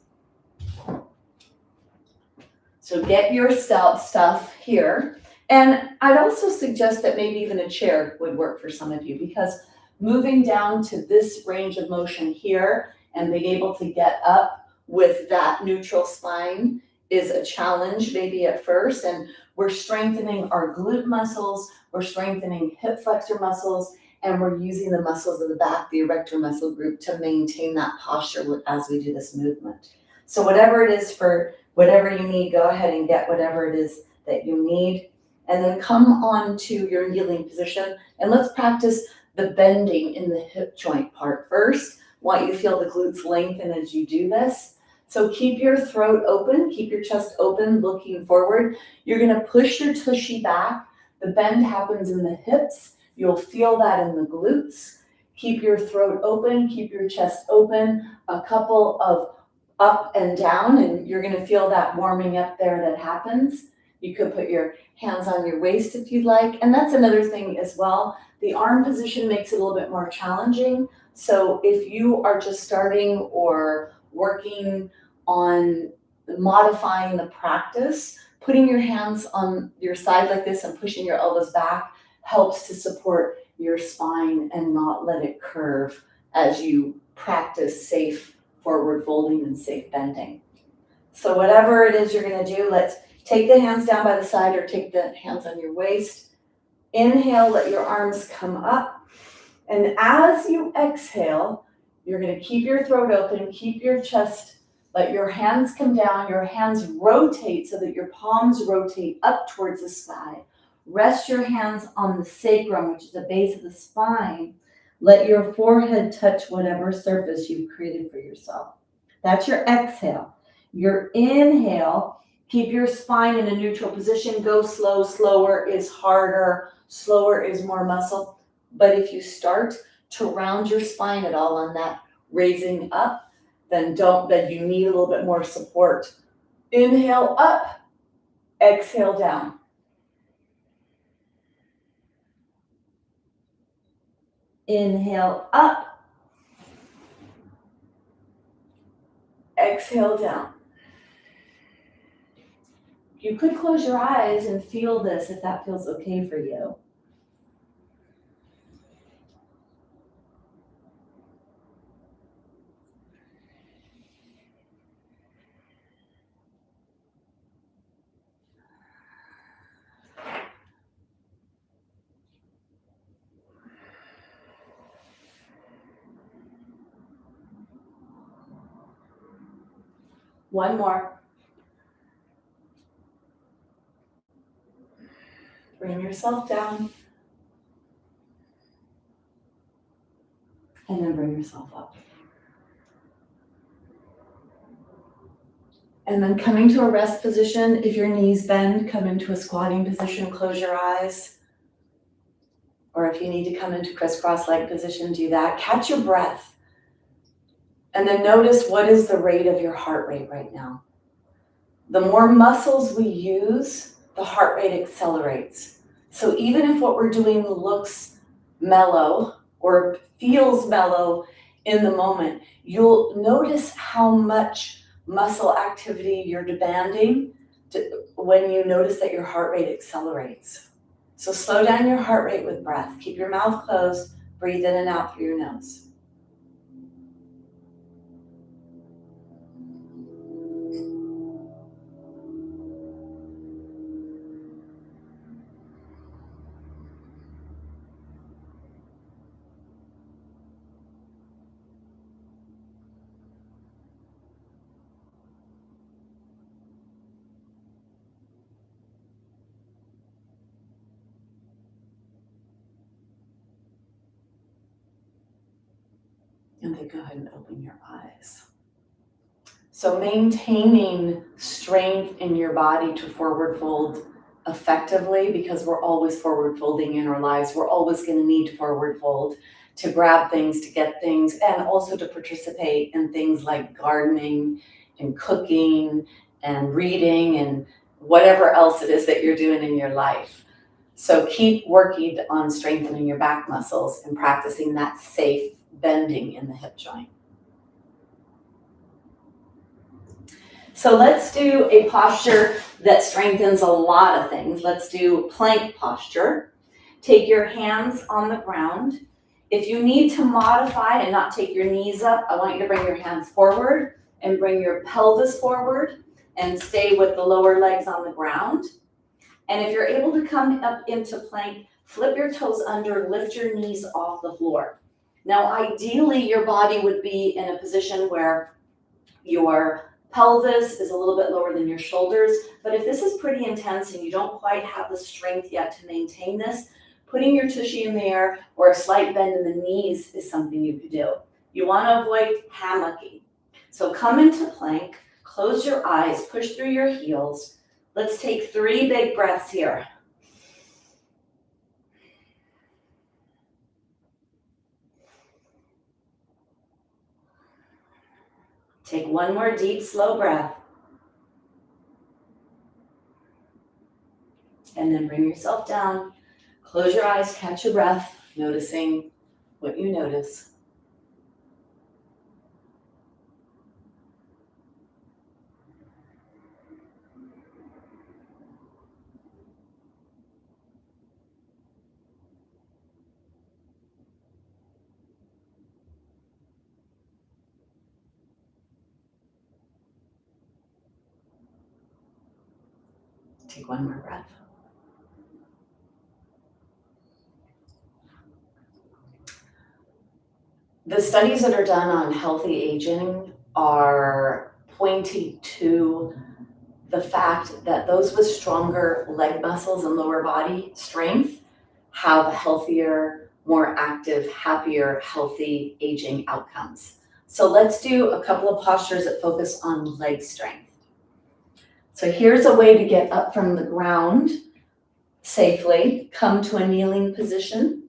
So get your stuff here. And I'd also suggest that maybe even a chair would work for some of you, because moving down to this range of motion here and being able to get up with that neutral spine is a challenge maybe at first. And we're strengthening our glute muscles, we're strengthening hip flexor muscles, and we're using the muscles of the back, the erector muscle group, to maintain that posture as we do this movement. So whatever it is for whatever you need, go ahead and get whatever it is that you need. And then come on to your kneeling position, and let's practice the bending in the hip joint part first. I want you to feel the glutes lengthen as you do this. So keep your throat open, keep your chest open, looking forward. You're going to push your tushy back. The bend happens in the hips. You'll feel that in the glutes. Keep your throat open, keep your chest open. A couple of up and down, and you're going to feel that warming up there that happens. You could put your hands on your waist if you'd like. And that's another thing as well. The arm position makes it a little bit more challenging. So if you are just starting or working on modifying the practice, putting your hands on your side like this and pushing your elbows back helps to support your spine and not let it curve as you practice safe forward folding and safe bending. So whatever it is you're going to do, let's take the hands down by the side or take the hands on your waist. Inhale, let your arms come up. And as you exhale, you're going to keep your throat open, keep your chest, let your hands come down, your hands rotate so that your palms rotate up towards the sky. Rest your hands on the sacrum, which is the base of the spine. Let your forehead touch whatever surface you've created for yourself. That's your exhale. Your inhale, keep your spine in a neutral position. Go slow. Slower is harder. Slower is more muscle. But if you start to round your spine at all on that raising up, then you need a little bit more support. Inhale up, exhale down. Inhale up, exhale down. You could close your eyes and feel this if that feels okay for you. One more. Bring yourself down. And then bring yourself up. And then coming to a rest position, if your knees bend, come into a squatting position, close your eyes. Or if you need to come into crisscross leg position, do that. Catch your breath. And then notice what is the rate of your heart rate right now. The more muscles we use, the heart rate accelerates. So even if what we're doing looks mellow or feels mellow in the moment, you'll notice how much muscle activity you're demanding when you notice that your heart rate accelerates. So slow down your heart rate with breath. Keep your mouth closed. Breathe in and out through your nose. And then go ahead and open your eyes. So maintaining strength in your body to forward fold effectively, because we're always forward folding in our lives. We're always going to need to forward fold to grab things, to get things, and also to participate in things like gardening and cooking and reading and whatever else it is that you're doing in your life. So keep working on strengthening your back muscles and practicing that safe bending in the hip joint. So let's do a posture that strengthens a lot of things. Let's do plank posture. Take your hands on the ground. If you need to modify and not take your knees up, I want you to bring your hands forward and bring your pelvis forward and stay with the lower legs on the ground. And if you're able to come up into plank, flip your toes under, lift your knees off the floor. Now, ideally, your body would be in a position where your pelvis is a little bit lower than your shoulders, but if this is pretty intense and you don't quite have the strength yet to maintain this, putting your tushy in the air or a slight bend in the knees is something you could do. You want to avoid hammocking. So come into plank, close your eyes, push through your heels. Let's take 3 big breaths here. Take 1 more deep, slow breath. And then bring yourself down. Close your eyes, catch your breath, noticing what you notice. Take 1 more breath. The studies that are done on healthy aging are pointing to the fact that those with stronger leg muscles and lower body strength have healthier, more active, happier, healthy aging outcomes. So let's do a couple of postures that focus on leg strength. So here's a way to get up from the ground safely. Come to a kneeling position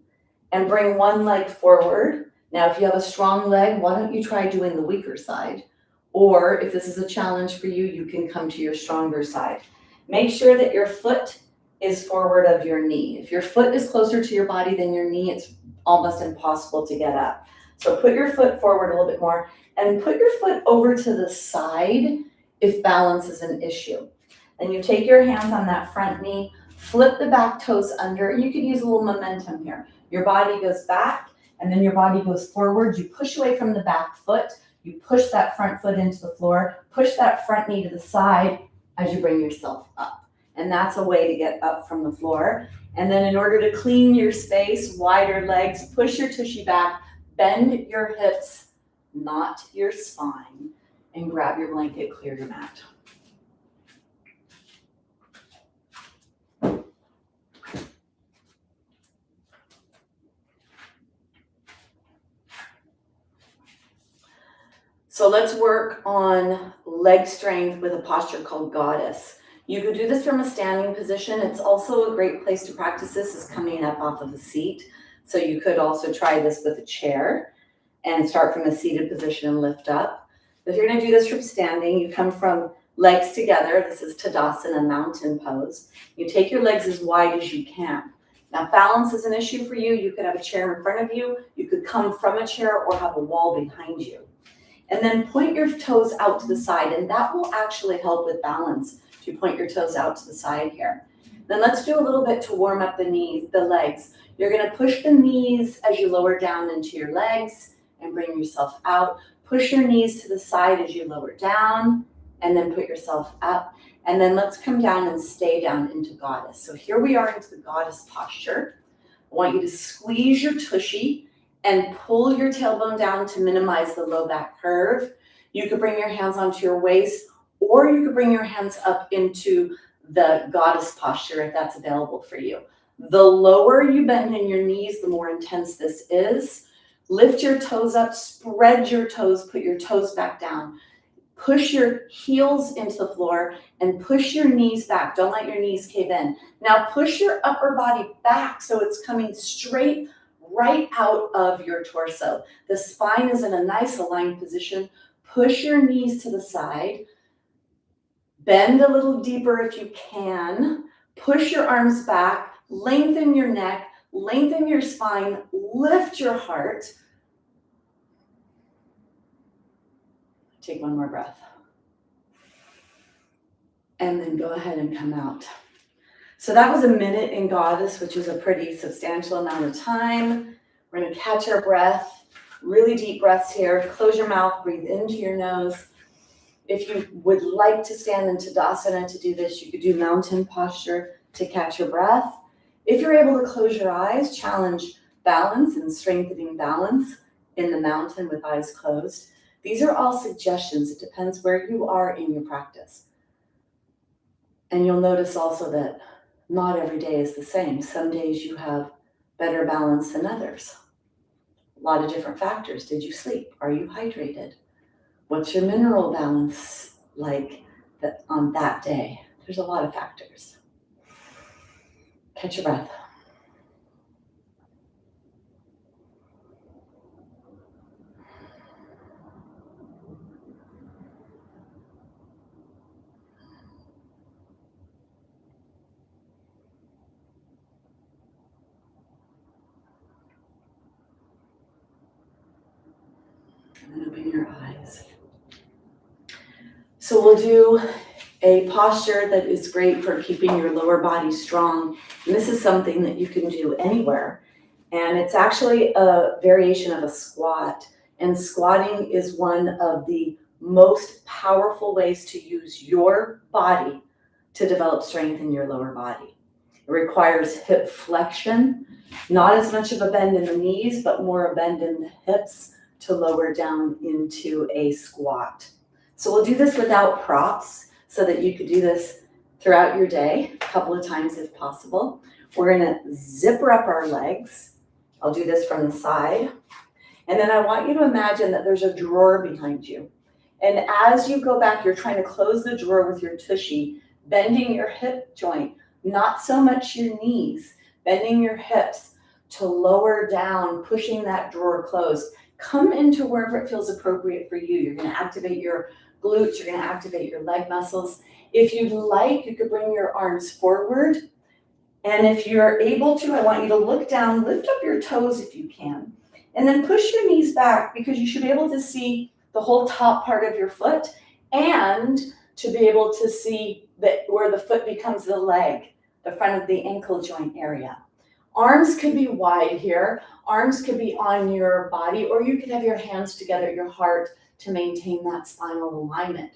and bring 1 leg forward. Now, if you have a strong leg, why don't you try doing the weaker side? Or if this is a challenge for you, you can come to your stronger side. Make sure that your foot is forward of your knee. If your foot is closer to your body than your knee, it's almost impossible to get up. So put your foot forward a little bit more and put your foot over to the side if balance is an issue. Then you take your hands on that front knee, flip the back toes under, and you can use a little momentum here. Your body goes back and then your body goes forward. You push away from the back foot. You push that front foot into the floor. Push that front knee to the side as you bring yourself up. And that's a way to get up from the floor. And then in order to clean your space, wider legs, push your tushy back, bend your hips, not your spine. and grab your blanket, clear your mat. So let's work on leg strength with a posture called goddess. You could do this from a standing position. It's also a great place to practice this is coming up off of a seat. So you could also try this with a chair and start from a seated position and lift up. If you're gonna do this from standing, you come from legs together. This is Tadasana, mountain pose. You take your legs as wide as you can. Now, balance is an issue for you. You could have a chair in front of you. You could come from a chair or have a wall behind you. And then point your toes out to the side, and that will actually help with balance if you point your toes out to the side here. Then let's do a little bit to warm up the knees, the legs. You're gonna push the knees as you lower down into your legs and bring yourself out. Push your knees to the side as you lower down, and then put yourself up. And then let's come down and stay down into goddess. So here we are into the goddess posture. I want you to squeeze your tushy and pull your tailbone down to minimize the low back curve. You could bring your hands onto your waist, or you could bring your hands up into the goddess posture if that's available for you. The lower you bend in your knees, the more intense this is. Lift your toes up, spread your toes, put your toes back down. Push your heels into the floor and push your knees back. Don't let your knees cave in. Now push your upper body back so it's coming straight right out of your torso. The spine is in a nice aligned position. Push your knees to the side. Bend a little deeper if you can. Push your arms back. Lengthen your neck. Lengthen your spine. Lift your heart. Take one more breath. And then go ahead and come out. So that was a minute in goddess, which is a pretty substantial amount of time. We're gonna catch our breath, really deep breaths here. Close your mouth, breathe into your nose. If you would like to stand in Tadasana to do this, you could do mountain posture to catch your breath. If you're able to close your eyes, challenge balance and strengthening balance in the mountain with eyes closed. These are all suggestions. It depends where you are in your practice. And you'll notice also that not every day is the same. Some days you have better balance than others. A lot of different factors. Did you sleep? Are you hydrated? What's your mineral balance like on that day? There's a lot of factors. Catch your breath. And then open your eyes. So we'll do a posture that is great for keeping your lower body strong. And this is something that you can do anywhere. And it's actually a variation of a squat. And squatting is one of the most powerful ways to use your body to develop strength in your lower body. It requires hip flexion, not as much of a bend in the knees, but more a bend in the hips to lower down into a squat. So we'll do this without props so that you could do this throughout your day, a couple of times if possible. We're gonna zipper up our legs. I'll do this from the side. And then I want you to imagine that there's a drawer behind you. And as you go back, you're trying to close the drawer with your tushy, bending your hip joint, not so much your knees, bending your hips to lower down, pushing that drawer closed. Come into wherever it feels appropriate for you. You're gonna activate your glutes, you're gonna activate your leg muscles. If you'd like, you could bring your arms forward. And if you're able to, I want you to look down, lift up your toes if you can, and then push your knees back because you should be able to see the whole top part of your foot and to be able to see that where the foot becomes the leg, the front of the ankle joint area. Arms could be wide here. Arms could be on your body, or you could have your hands together at your heart to maintain that spinal alignment.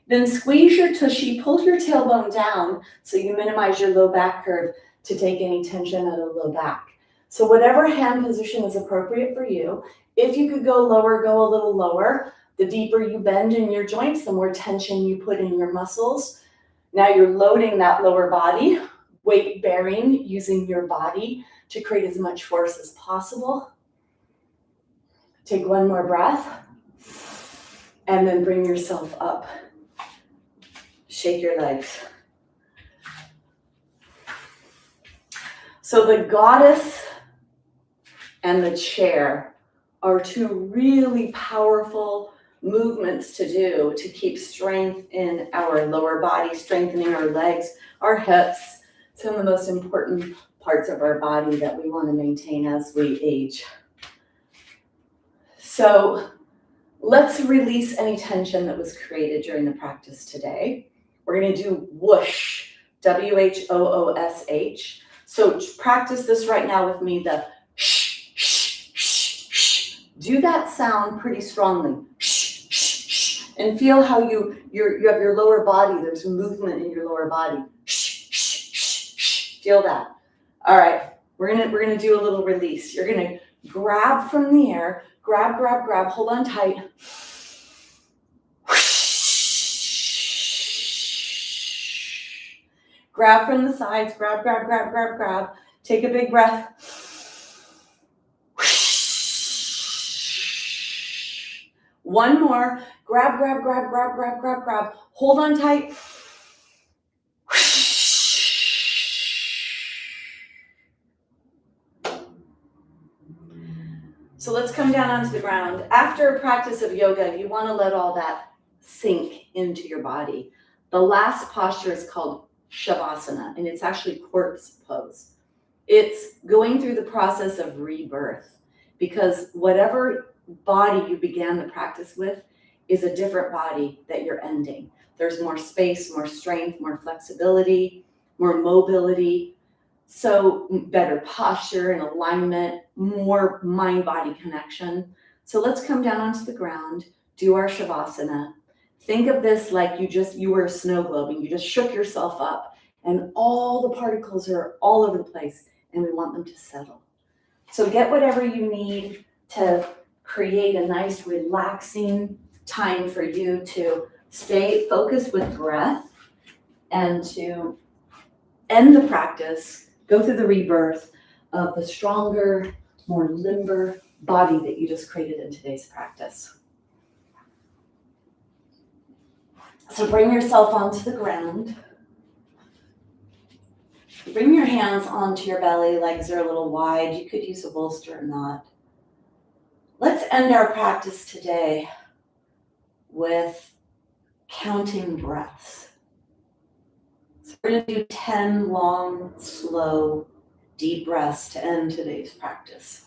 Then squeeze your tushy, pull your tailbone down so you minimize your low back curve to take any tension out of low back. So whatever hand position is appropriate for you. If you could go lower, go a little lower. The deeper you bend in your joints, the more tension you put in your muscles. Now you're loading that lower body, weight bearing, using your body to create as much force as possible. Take one more breath and then bring yourself up. Shake your legs. So the goddess and the chair are two really powerful movements to do to keep strength in our lower body, strengthening our legs, our hips, some of the most important parts of our body that we want to maintain as we age. So let's release any tension that was created during the practice today. We're going to do whoosh, W-H-O-O-S-H. So practice this right now with me, the shh, shh, shh, shh. Do that sound pretty strongly. Shh, shh, shh. And feel how you have your lower body, there's movement in your lower body. Shh, shh, shh, shh. Feel that. All right, we're gonna do a little release. You're gonna grab from the air, grab, hold on tight. Grab from the sides, grab. Take a big breath. One more, grab. Hold on tight. So let's come down onto the ground. After a practice of yoga, you want to let all that sink into your body. The last posture is called Shavasana, and it's actually corpse pose. It's going through the process of rebirth, because whatever body you began the practice with is a different body that you're ending. There's more space, more strength, more flexibility, more mobility. So better posture and alignment, more mind-body connection. So let's come down onto the ground, do our Shavasana. Think of this like you were a snow globe and you just shook yourself up and all the particles are all over the place and we want them to settle. So get whatever you need to create a nice relaxing time for you to stay focused with breath and to end the practice, go through the rebirth of the stronger, more limber body that you just created in today's practice. So bring yourself onto the ground. Bring your hands onto your belly, legs are a little wide. You could use a bolster or not. Let's end our practice today with counting breaths. So we're going to do 10 long, slow, deep breaths to end today's practice.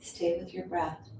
Stay with your breath.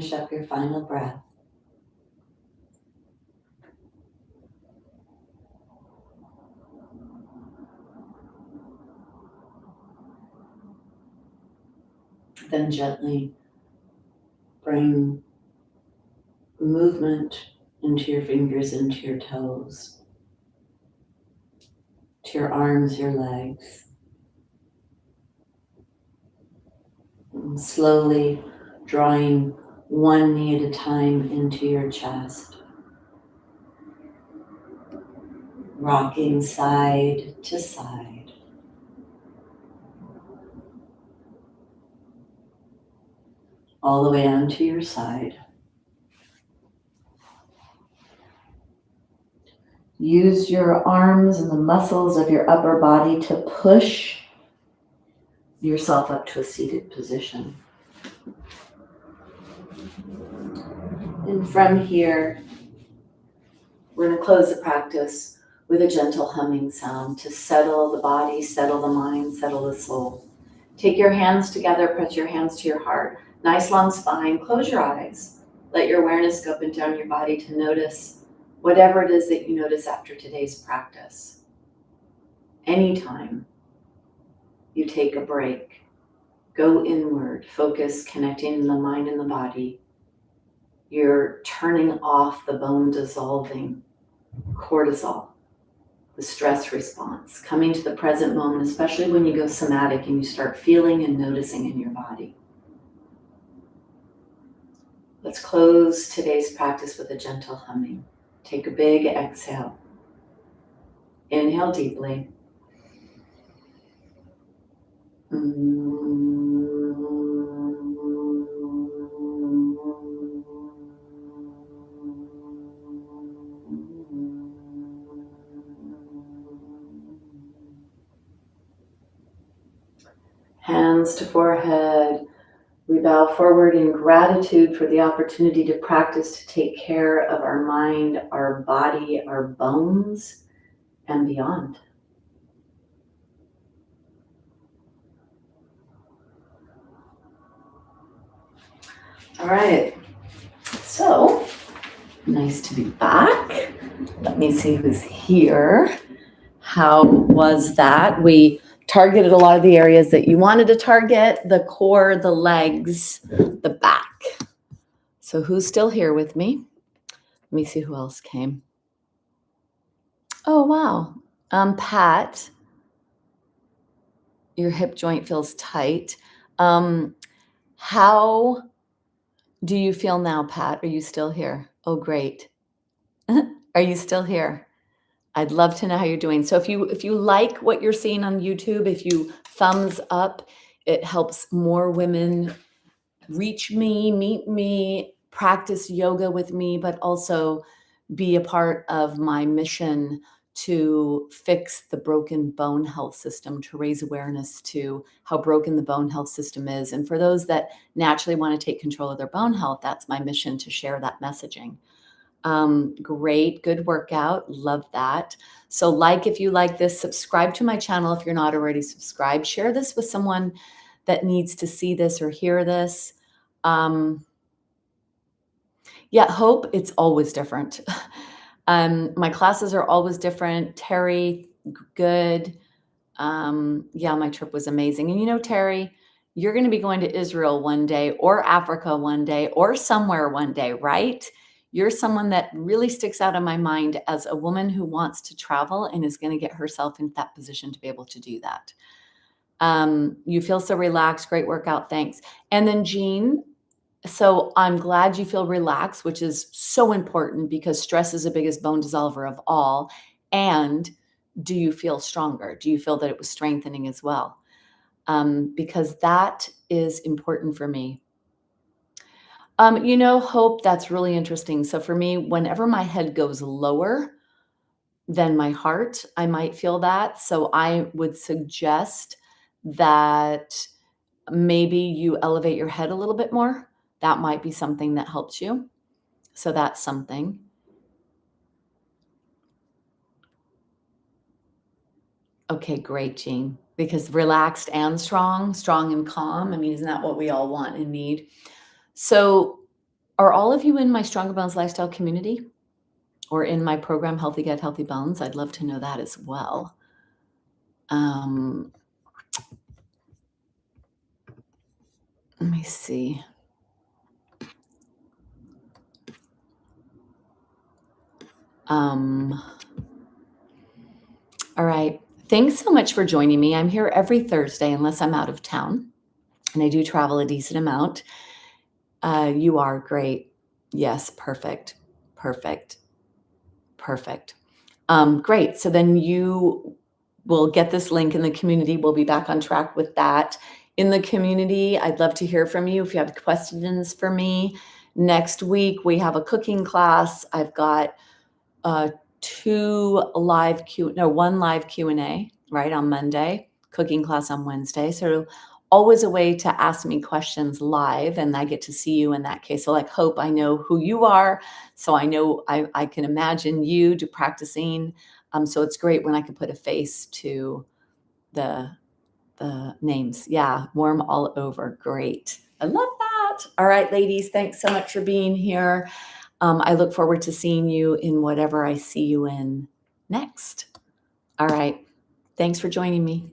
finish up your final breath. Then gently bring movement into your fingers, into your toes, to your arms, your legs. And slowly drawing one knee at a time into your chest. Rocking side to side. All the way onto your side. Use your arms and the muscles of your upper body to push yourself up to a seated position. And from here, we're going to close the practice with a gentle humming sound to settle the body, settle the mind, settle the soul. Take your hands together, press your hands to your heart. Nice long spine, close your eyes. Let your awareness go up and down your body to notice whatever it is that you notice after today's practice. Anytime you take a break, go inward, focus, connecting the mind and the body. You're turning off the bone dissolving cortisol, the stress response, coming to the present moment, especially when you go somatic and you start feeling and noticing in your body. Let's close today's practice with a gentle humming. Take a big exhale. Inhale deeply. Hands to forehead. We bow forward in gratitude for the opportunity to practice to take care of our mind, our body, our bones, and beyond. All right, so nice to be back. Let me see who's here. How was that? We targeted a lot of the areas that you wanted to target, the core, the legs, the back. So who's still here with me? Let me see who else came. Oh, wow. Pat, your hip joint feels tight. How do you feel now, Pat? Are you still here? Oh, great. Are you still here? I'd love to know how you're doing. So if you like what you're seeing on YouTube, if you thumbs up, it helps more women reach me, meet me, practice yoga with me, but also be a part of my mission to fix the broken bone health system, to raise awareness to how broken the bone health system is. And for those that naturally want to take control of their bone health, that's my mission, to share that messaging. Great, good workout. Love that. So if you like this, subscribe to my channel if you're not already subscribed. Share this with someone that needs to see this or hear this. Hope, it's always different. My classes are always different. Terry, good. My trip was amazing. And Terry, you're going to be going to Israel one day, or Africa one day, or somewhere one day, right? You're someone that really sticks out in my mind as a woman who wants to travel and is going to get herself in that position to be able to do that. You feel so relaxed. Great workout. Thanks. And then Jean, so I'm glad you feel relaxed, which is so important because stress is the biggest bone dissolver of all. And do you feel stronger? Do you feel that it was strengthening as well? Because that is important for me. Hope, that's really interesting. So for me, whenever my head goes lower than my heart, I might feel that. So I would suggest that maybe you elevate your head a little bit more. That might be something that helps you. So that's something. Okay, great, Jean. Because relaxed and strong and calm. I mean, isn't that what we all want and need? So Are all of you in my Stronger Bones Lifestyle community or in my program, Healthy Gut, Healthy Bones? I'd love to know that as well. Let me see. All right. Thanks so much for joining me. I'm here every Thursday unless I'm out of town, and I do travel a decent amount. You are great. Yes, perfect. Perfect. Perfect. Great. So then you will get this link in the community. We'll be back on track with that. In the community, I'd love to hear from you if you have questions for me. Next week, we have a cooking class. I've got one live Q&A, right, on Monday, cooking class on Wednesday. So always a way to ask me questions live, and I get to see you in that case. So like Hope, I know who you are. So I know I can imagine you practicing. So it's great when I can put a face to the names. Yeah, warm all over. Great. I love that. All right, ladies, thanks so much for being here. I look forward to seeing you in whatever I see you in next. All right. Thanks for joining me.